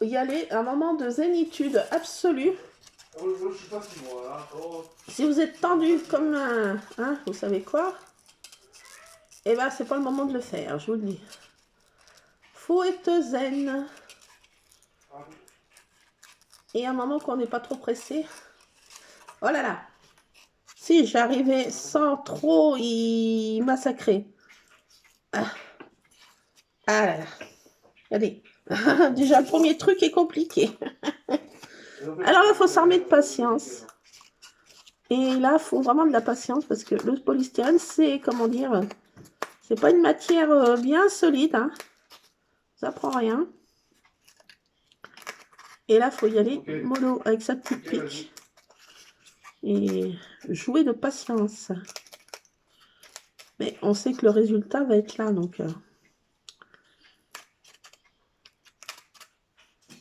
y aller à un moment de zénitude absolue. Si vous êtes tendu comme un... hein, vous savez quoi? Eh ben, c'est pas le moment de le faire, je vous le dis. Faut être zen. Et à un moment qu'on n'est pas trop pressé. Oh là là. Si j'arrivais sans trop y massacrer. Ah, ah là là. Regardez. Déjà, le premier truc est compliqué. Alors là, il faut s'armer de patience. Et là, il faut vraiment de la patience parce que le polystyrène, c'est, comment dire, c'est pas une matière bien solide. Hein. Ça prend rien. Et là, il faut y aller mollo avec sa petite pique. Et jouer de patience. Mais on sait que le résultat va être là, donc... vous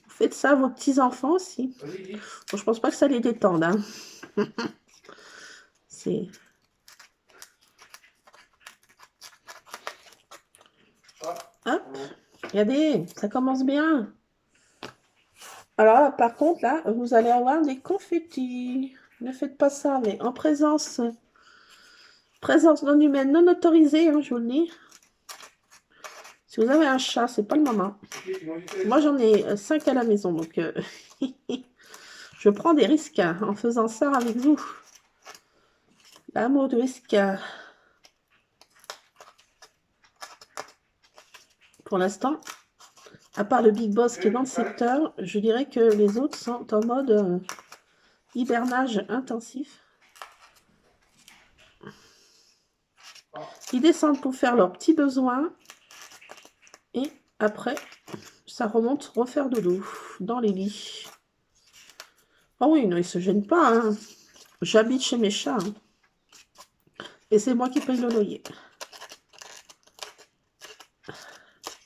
faites ça à vos petits-enfants aussi. Bon, je pense pas que ça les détende. Hein. C'est... hop, regardez, ça commence bien. Alors là, par contre, là, vous allez avoir des confettis. Ne faites pas ça, mais en présence non humaine, non autorisée, hein, je vous le dis. Si vous avez un chat, c'est pas le moment. Moi, j'en ai 5 à la maison, donc je prends des risques hein, en faisant ça avec vous. L'amour de risque. Pour l'instant, à part le Big Boss qui est dans le secteur, je dirais que les autres sont en mode hibernage intensif. Ils descendent pour faire leurs petits besoins. Et après, ça remonte refaire dodo dans les lits. Oh oui, non, ils ne se gênent pas. Hein. J'habite chez mes chats. Hein. Et c'est moi qui paye le loyer.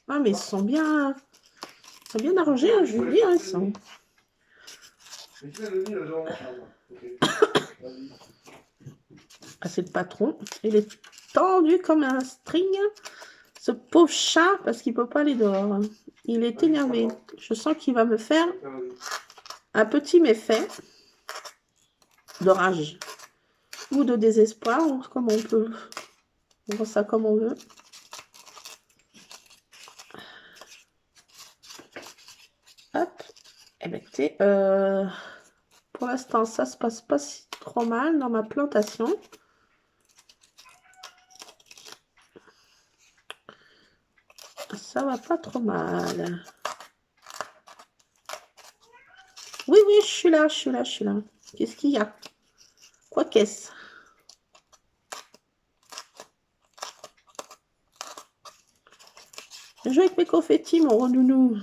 Ah, mais ils sont bien arrangés, hein, je vous le dis. Hein, ils sont... ah, c'est le patron. Il est tendu comme un string. Ce pauvre chat, parce qu'il ne peut pas aller dehors. Hein. Il est énervé. Je sens qu'il va me faire un petit méfait de rage ou de désespoir, comme on peut. On voit ça comme on veut. Hop. Eh bien, écoutez, pour l'instant, ça se passe pas si trop mal dans ma plantation. Ça va pas trop mal. Oui, oui, je suis là. Qu'est-ce qu'il y a? Quoi qu'est-ce? Je joue avec mes confettis, mon renounou.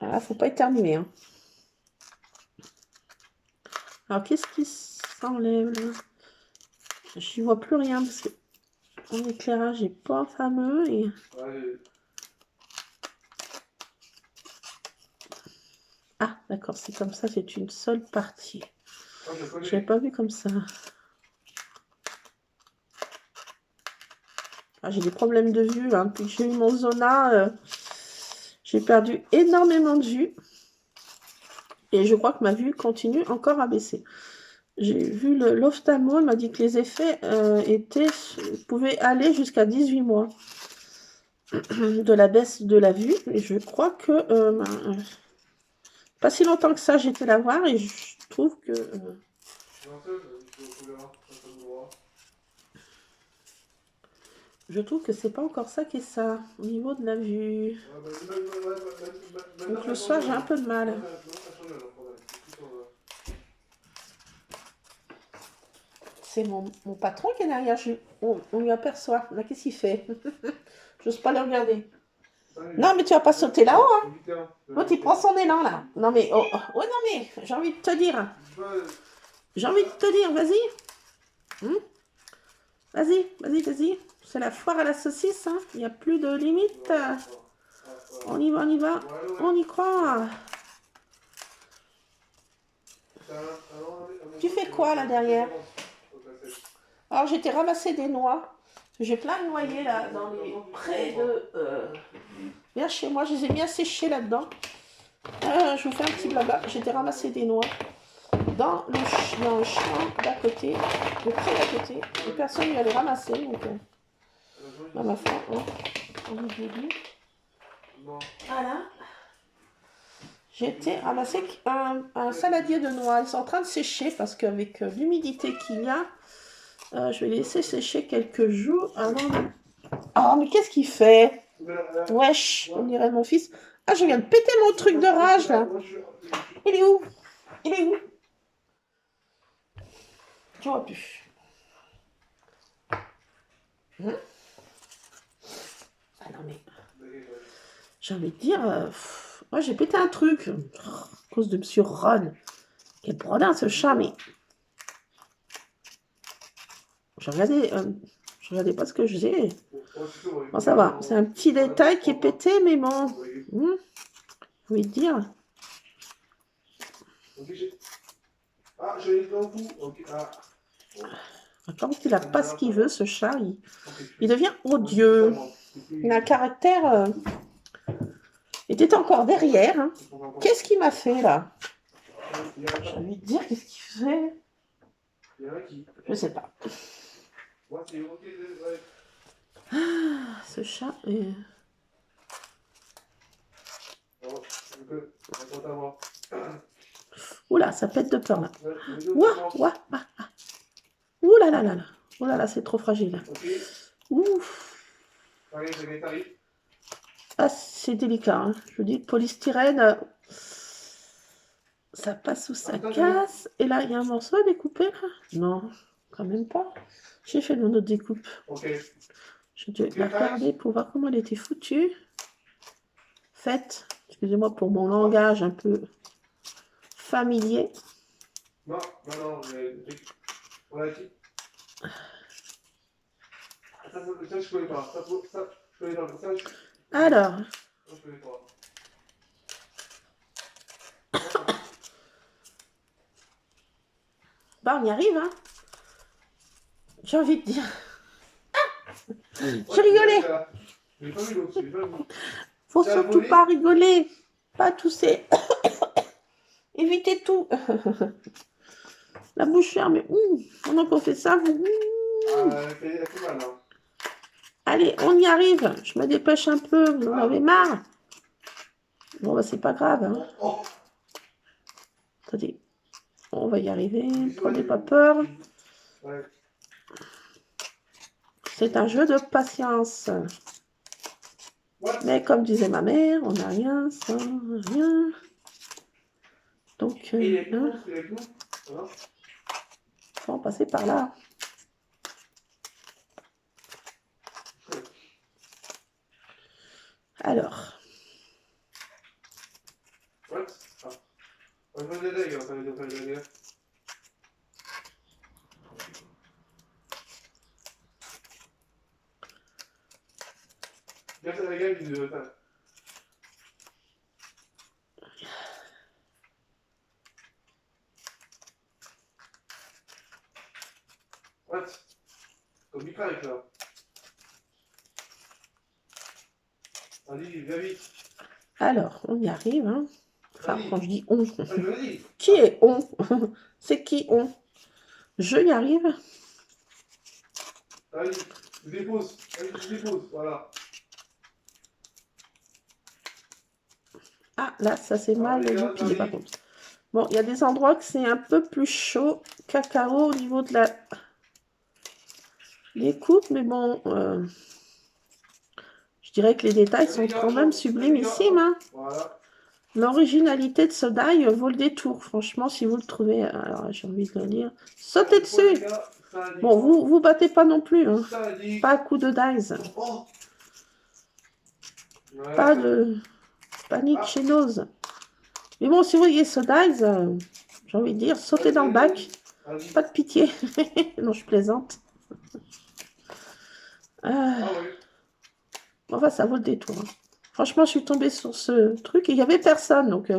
Ah, faut pas éternuer. Hein. Alors, qu'est-ce qui s'enlève là? Je n'y vois plus rien parce que mon éclairage n'est pas fameux. Et... Ouais, Ah, d'accord, c'est comme ça, c'est une seule partie. je Je connais. l'avais pas vu comme ça. Ah, j'ai des problèmes de vue, hein. Depuis que j'ai eu mon Zona, j'ai perdu énormément de vue. Et je crois que ma vue continue encore à baisser. J'ai vu l'ophtalmo, il m'a dit que les effets pouvaient aller jusqu'à 18 mois de la baisse de la vue. Et je crois que pas si longtemps que ça, j'étais la voir et je trouve que c'est pas encore ça qui est ça au niveau de la vue. Donc le soir, j'ai un peu de mal. C'est mon patron qui est derrière. On lui aperçoit. Là, qu'est-ce qu'il fait? J'ose pas le regarder. Non, mais tu vas pas sauter là-haut, hein. L'autre, il prend son élan, là. Non, mais... Oh, oh. Ouais, non, mais j'ai envie de te dire. J'ai envie de te dire, vas-y. Vas-y. C'est la foire à la saucisse, hein. Il n'y a plus de limite. On y va. On y croit. Tu fais quoi, là, derrière? Alors, j'étais ramasser des noix. J'ai plein de noyers, là, dans les prés de... Bien chez moi, je les ai bien séchés là-dedans. Je vous fais un petit blabla. J'étais ramasser des noix dans le champ d'à côté, le pré d'à côté. Et personne ne allait ramasser, donc... ma foi, on vous dit. Voilà. J'ai été ramasser un saladier de noix. Ils sont en train de sécher parce qu'avec l'humidité qu'il y a, je vais les laisser sécher quelques jours avant de... Oh, mais qu'est-ce qu'il fait? Wesh, on dirait mon fils. Ah, je viens de péter mon truc de rage, là. Il est où? Je vois plus. Ah non, mais... J'ai envie de dire... moi, j'ai pété un truc. À cause de Monsieur Ron. Quel brodin, ce chat, mais... Je regardais pas ce que je faisais. Bon, ça va. C'est un petit détail qui est pété, mais bon... J'ai envie de dire... Ah, j'ai eu un coup. Ok, ah. Quand il n'a pas ce qu'il veut, ce chat, il devient odieux. Il a un caractère... Il était encore derrière. Hein. Qu'est-ce qu'il m'a fait, là? J'ai envie de dire, qu'est-ce qu'il fait? Je sais pas. Ah, ce chat est... Oula, ça pète de peur, là. Ouah. Ouh là là. Oh là là, c'est trop fragile. Ouf. Ah, c'est délicat. Hein. Je vous dis, le polystyrène, ça passe ou ça casse. Et là, il y a un morceau à découper, là? Non, quand même pas. J'ai fait mon autre découpe. Je vais la regarder pour voir comment elle était foutue. Faite, excusez-moi pour mon langage un peu familier. Non, on l'a dit. Ça, je connais pas. Ça, je connais pas. Alors. Je connais pas. Bah, on y arrive, hein. J'ai envie de dire. Ah, j'ai rigolé. Faut surtout pas rigoler. Pas tousser. Évitez tout. La bouche fermée. Pendant qu'on fait ça, vous... Allez, on y arrive. Je me dépêche un peu. Vous en avez marre. Bon, bah, c'est pas grave. Hein. Attendez. On va y arriver. Prenez pas peur. C'est un jeu de patience. Mais comme disait ma mère, on n'a rien sans rien. Donc, faut passer par là. Alors. Regarde, ça régale une... What? Comme du crack, là. Allez, viens vite. Alors, on y arrive, hein. Enfin, Allez. quand je dis on, Allez, vas-y. qui est on? C'est qui on? Je y arrive. Allez, je dépose. Allez, je dépose. Voilà. Ah, là, ça c'est mal regarde, goupillé par allez. contre. Bon, il y a des endroits que c'est un peu plus chaud. Cacao au niveau de la... les coupes, mais bon... je dirais que les détails sont quand même sublimissimes, hein. Voilà. L'originalité de ce die vaut le détour. Franchement, si vous le trouvez... alors, j'ai envie de le dire. Sautez dessus. Bon, vous battez pas non plus, hein. Pas à coup de dice. Oh. Voilà. Pas de panique chez Nose. Mais bon, si vous voyez ce dice, j'ai envie de dire, sautez dans le bac. Pas de pitié. Non, je plaisante. Enfin, ça vaut le détour, hein. Franchement, je suis tombée sur ce truc et il n'y avait personne. Donc,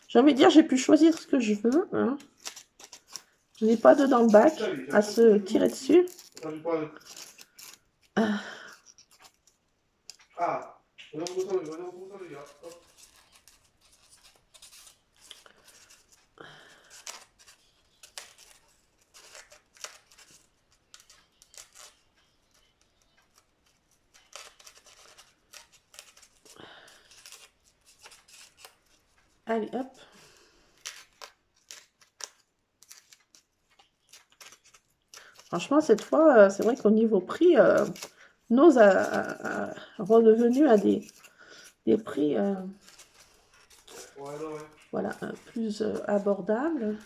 j'ai envie de dire, j'ai pu choisir ce que je veux, hein. Je n'ai pas de dans le bac à se tirer dessus. Ah. Allez, hop. Franchement, cette fois, c'est vrai qu'au niveau prix, Nose a redevenu à des prix voilà, plus abordables.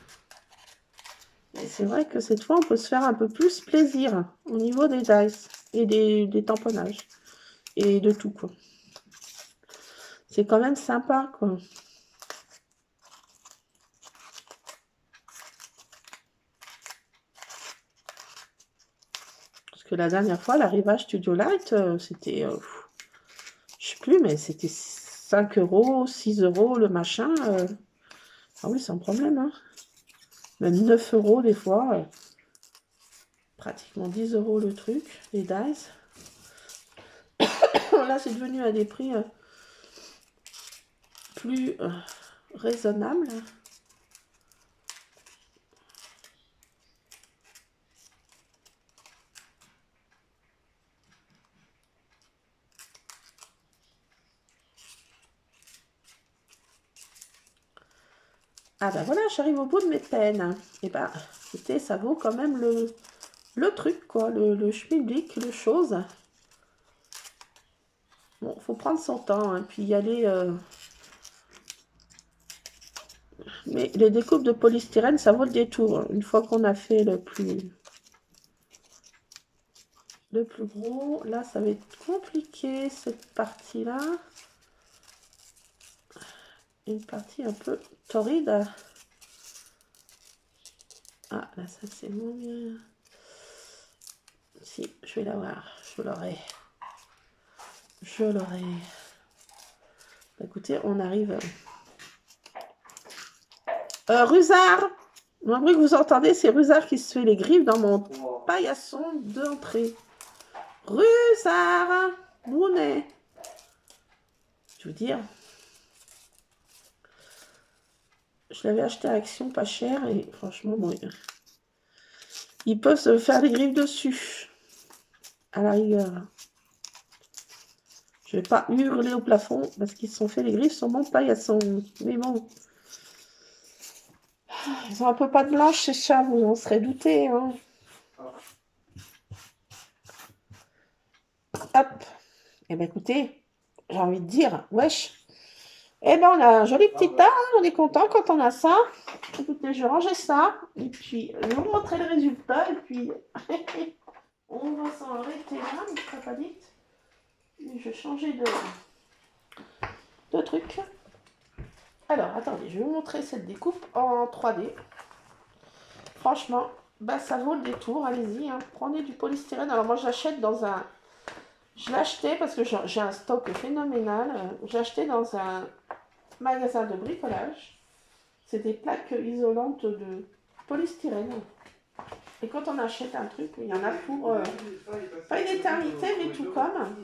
Et c'est vrai que cette fois, on peut se faire un peu plus plaisir au niveau des dice et des tamponnages. Et de tout, quoi. C'est quand même sympa, quoi. Parce que la dernière fois, l'arrivage Studio Light, c'était... je sais plus, mais c'était 5 €, 6 € le machin. Ah oui, sans problème, hein. Même 9 € des fois. Pratiquement 10 € le truc, les dice. Là, c'est devenu à des prix plus raisonnables. Ah bah voilà, j'arrive au bout de mes peines. Et bah, écoutez, ça vaut quand même le truc, quoi, le schmilblick, le chose. Bon, faut prendre son temps, hein, puis y aller... Mais les découpes de polystyrène, ça vaut le détour, hein. Une fois qu'on a fait le plus gros, là, ça va être compliqué, cette partie-là. Une partie un peu torride. Ah, là, ça, c'est moins bien. Si, je vais l'avoir. Je l'aurai. Je l'aurai. Bah, écoutez, on arrive... Rusard! Le bruit que vous entendez, c'est Rusard qui se fait les griffes dans mon paillasson d'entrée. Rusard! Brunet! Je veux dire... Je l'avais acheté à Action pas cher et franchement, bon, ils peuvent se faire les griffes dessus. À la rigueur. Je vais pas hurler au plafond parce qu'ils se sont fait les griffes sur mon paillasson. Mais bon. Ils ont un peu pas de blanche, ces chats, vous en serez douté, hein. Hop. Eh bien, écoutez, j'ai envie de dire, wesh. Eh ben, on a un joli petit tas, on est content quand on a ça. Écoutez, je vais ranger ça, et puis je vais vous montrer le résultat, et puis on va s'en arrêter là, mais je ne pas dit. Je vais changer de truc. Alors, attendez, je vais vous montrer cette découpe en 3D. Franchement, bah, ça vaut le détour, allez-y, hein. Prenez du polystyrène. Alors moi, j'achète dans un Je l'ai acheté parce que j'ai un stock phénoménal. J'ai acheté dans un magasin de bricolage. C'est des plaques isolantes de polystyrène. Et quand on achète un truc, il y en a pour pas une éternité, mais tout comme.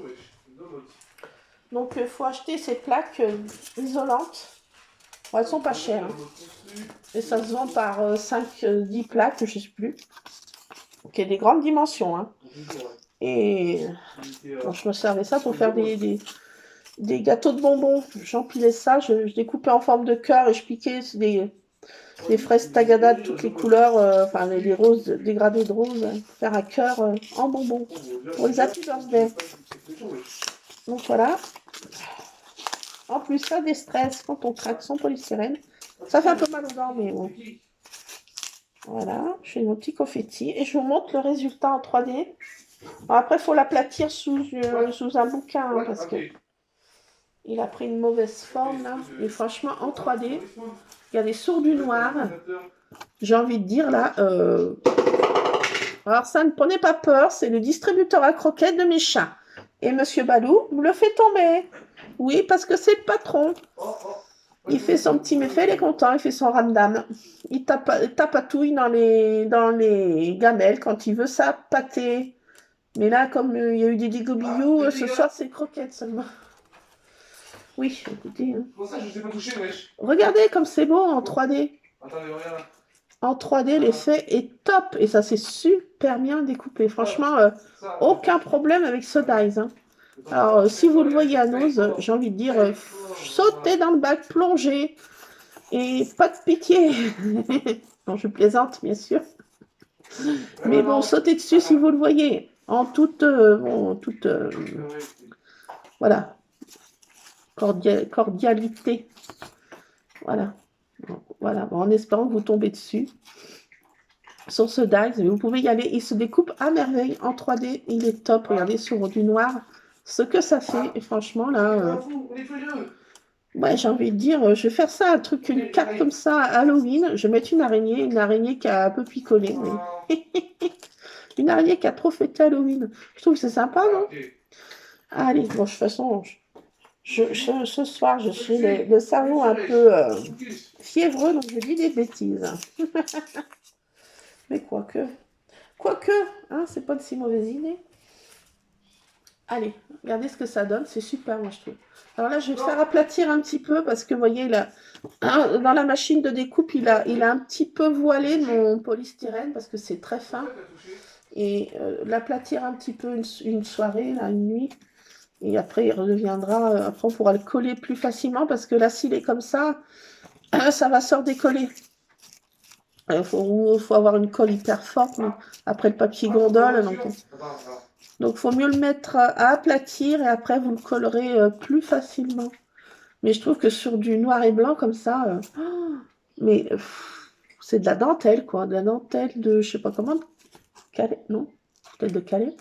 Donc il faut acheter ces plaques isolantes. Bon, elles sont pas chères. Hein. Et ça se vend par 5-10 plaques, je sais plus. Qui est des grandes dimensions. Hein. Et bon, je me servais ça pour faire des gâteaux de bonbons. J'empilais ça, je découpais en forme de cœur et je piquais des fraises tagada de toutes les couleurs, enfin les roses, dégradés de rose, faire un cœur en bonbons pour les happy birthday. Donc voilà. En plus, ça déstresse quand on craque son polystyrène. Ça fait un peu mal aux dents, mais bon. Voilà, je fais mon petit confetti et je vous montre le résultat en 3D. Bon, après, il faut l'aplatir sous un bouquin hein, parce que il a pris une mauvaise forme là. Et franchement, en 3D, regardez, sur du noir, j'ai envie de dire là. Alors, ça ne prenez pas peur, c'est le distributeur à croquettes de mes chats. Et Monsieur Balou me le fait tomber. Oui, parce que c'est le patron. Il fait son petit méfait, il est content, il fait son ramdam. Il tapatouille dans les gamelles quand il veut ça pâté. Mais là, comme il y a eu des dégobillous, ce soir, c'est croquettes seulement. Oui, écoutez. Hein. Pour ça, je ne sais pas toucher, wesh. Regardez comme c'est beau en 3D. Attendez, regarde. En 3D, l'effet est top. Et ça, c'est super bien découpé. Franchement, aucun problème avec ce dies. Hein. Alors, si vous le voyez à Nose, j'ai envie de dire, sautez dans le bac, plongez. Et pas de pitié. Non, je plaisante, bien sûr. Mais bon, sautez dessus si vous le voyez. En toute... voilà. Cordialité. Voilà. Bon, voilà. Bon, en espérant que vous tombez dessus. Sur ce dies, vous pouvez y aller. Il se découpe à merveille en 3D. Il est top. Regardez sur du noir ce que ça fait. Et franchement, là... ouais, j'ai envie de dire, je vais faire ça, un truc, une carte comme ça à Halloween. Je vais mettre une araignée qui a un peu picolé. Mais... une araignée qui a trop fêté Halloween. Je trouve que c'est sympa, non? Allez, bon, de toute façon, ce soir, je suis le cerveau un peu fiévreux, donc je dis des bêtises. Mais quoique, hein, c'est pas de si mauvaise idée. Allez, regardez ce que ça donne, c'est super, moi, je trouve. Alors là, je vais le faire aplatir un petit peu, parce que, vous voyez, là, dans la machine de découpe, il a un petit peu voilé mon polystyrène, parce que c'est très fin. Et l'aplatir un petit peu une soirée, là, une nuit. Et après, il redeviendra... après, on pourra le coller plus facilement, parce que là, s'il est comme ça, ça va se redécoller. Il faut avoir une colle hyper forte, mais après le papier gondole. Donc, il faut mieux le mettre à aplatir, et après, vous le collerez plus facilement. Mais je trouve que sur du noir et blanc, comme ça... mais c'est de la dentelle, quoi. De la dentelle de... je sais pas comment... Calais, non? Peut-être de Calais.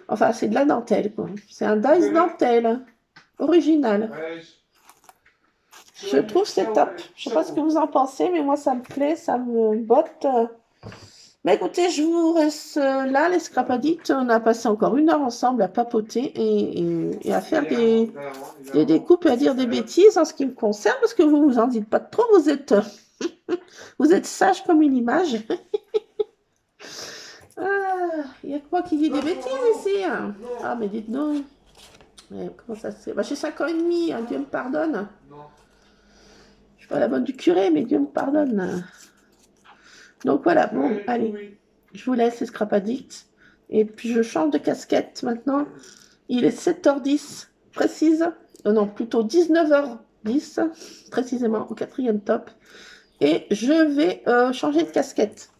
Enfin, c'est de la dentelle, quoi. C'est un dies dentelle. Original. Je trouve que c'est top. Je sais pas ce que vous en pensez, mais moi, ça me plaît, ça me botte. Mais écoutez, je vous reste là, les Scrap Addicts. On a passé encore 1 heure ensemble à papoter et à faire des découpes et à dire des bêtises en ce qui me concerne, parce que vous en dites pas trop, vous êtes sage comme une image. Il y a que moi qui dis des bêtises ici. Hein. Ah, mais dites donc. Mais comment ça se fait? Bah, j'ai 5 ans et demi, hein, Dieu me pardonne. Je suis pas la bonne du curé, mais Dieu me pardonne. Donc voilà, bon, allez. Je vous laisse, les Scrap Addicts. Et puis je change de casquette maintenant. Il est 7h10, précise. Non, plutôt 19h10, précisément, au 4e top. Et je vais changer de casquette.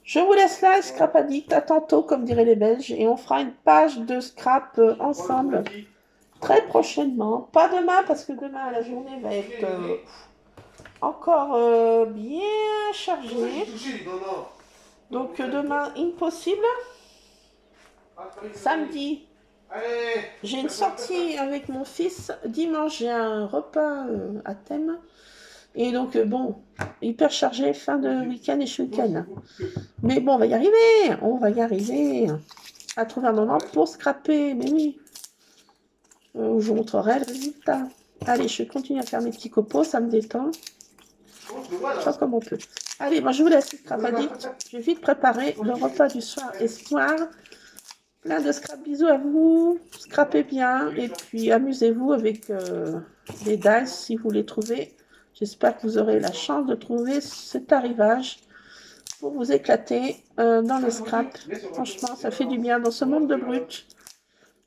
Je vous laisse là, Scrap Addict. À tantôt, comme diraient les Belges. Et on fera une page de scrap ensemble très prochainement. Pas demain, parce que demain, la journée va être encore bien chargée. Donc demain, impossible. Samedi, j'ai une sortie avec mon fils. Dimanche, j'ai un repas à thème. Et donc, bon, hyper chargé, fin de week-end et week-end. Mais bon, on va y arriver à trouver un moment pour scraper, mais oui. Je vous montrerai le résultat. Allez, je continue à faire mes petits copeaux, ça me détend. Pas comme on peut. Allez, moi je vous laisse, Scrap Addict. Je vais vite préparer le repas du soir espoir. Plein de scrap, bisous à vous. Scrapez bien et puis amusez-vous avec les dice si vous les trouvez. J'espère que vous aurez la chance de trouver cet arrivage pour vous éclater dans le scrap. Franchement, ça fait du bien dans ce monde de brut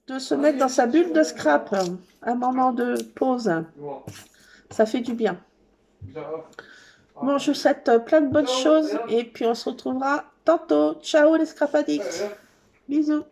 de se mettre dans sa bulle de scrap. Un moment de pause. Ça fait du bien. Bon, je vous souhaite plein de bonnes choses et puis on se retrouvera tantôt. Ciao les scrap addicts. Bisous.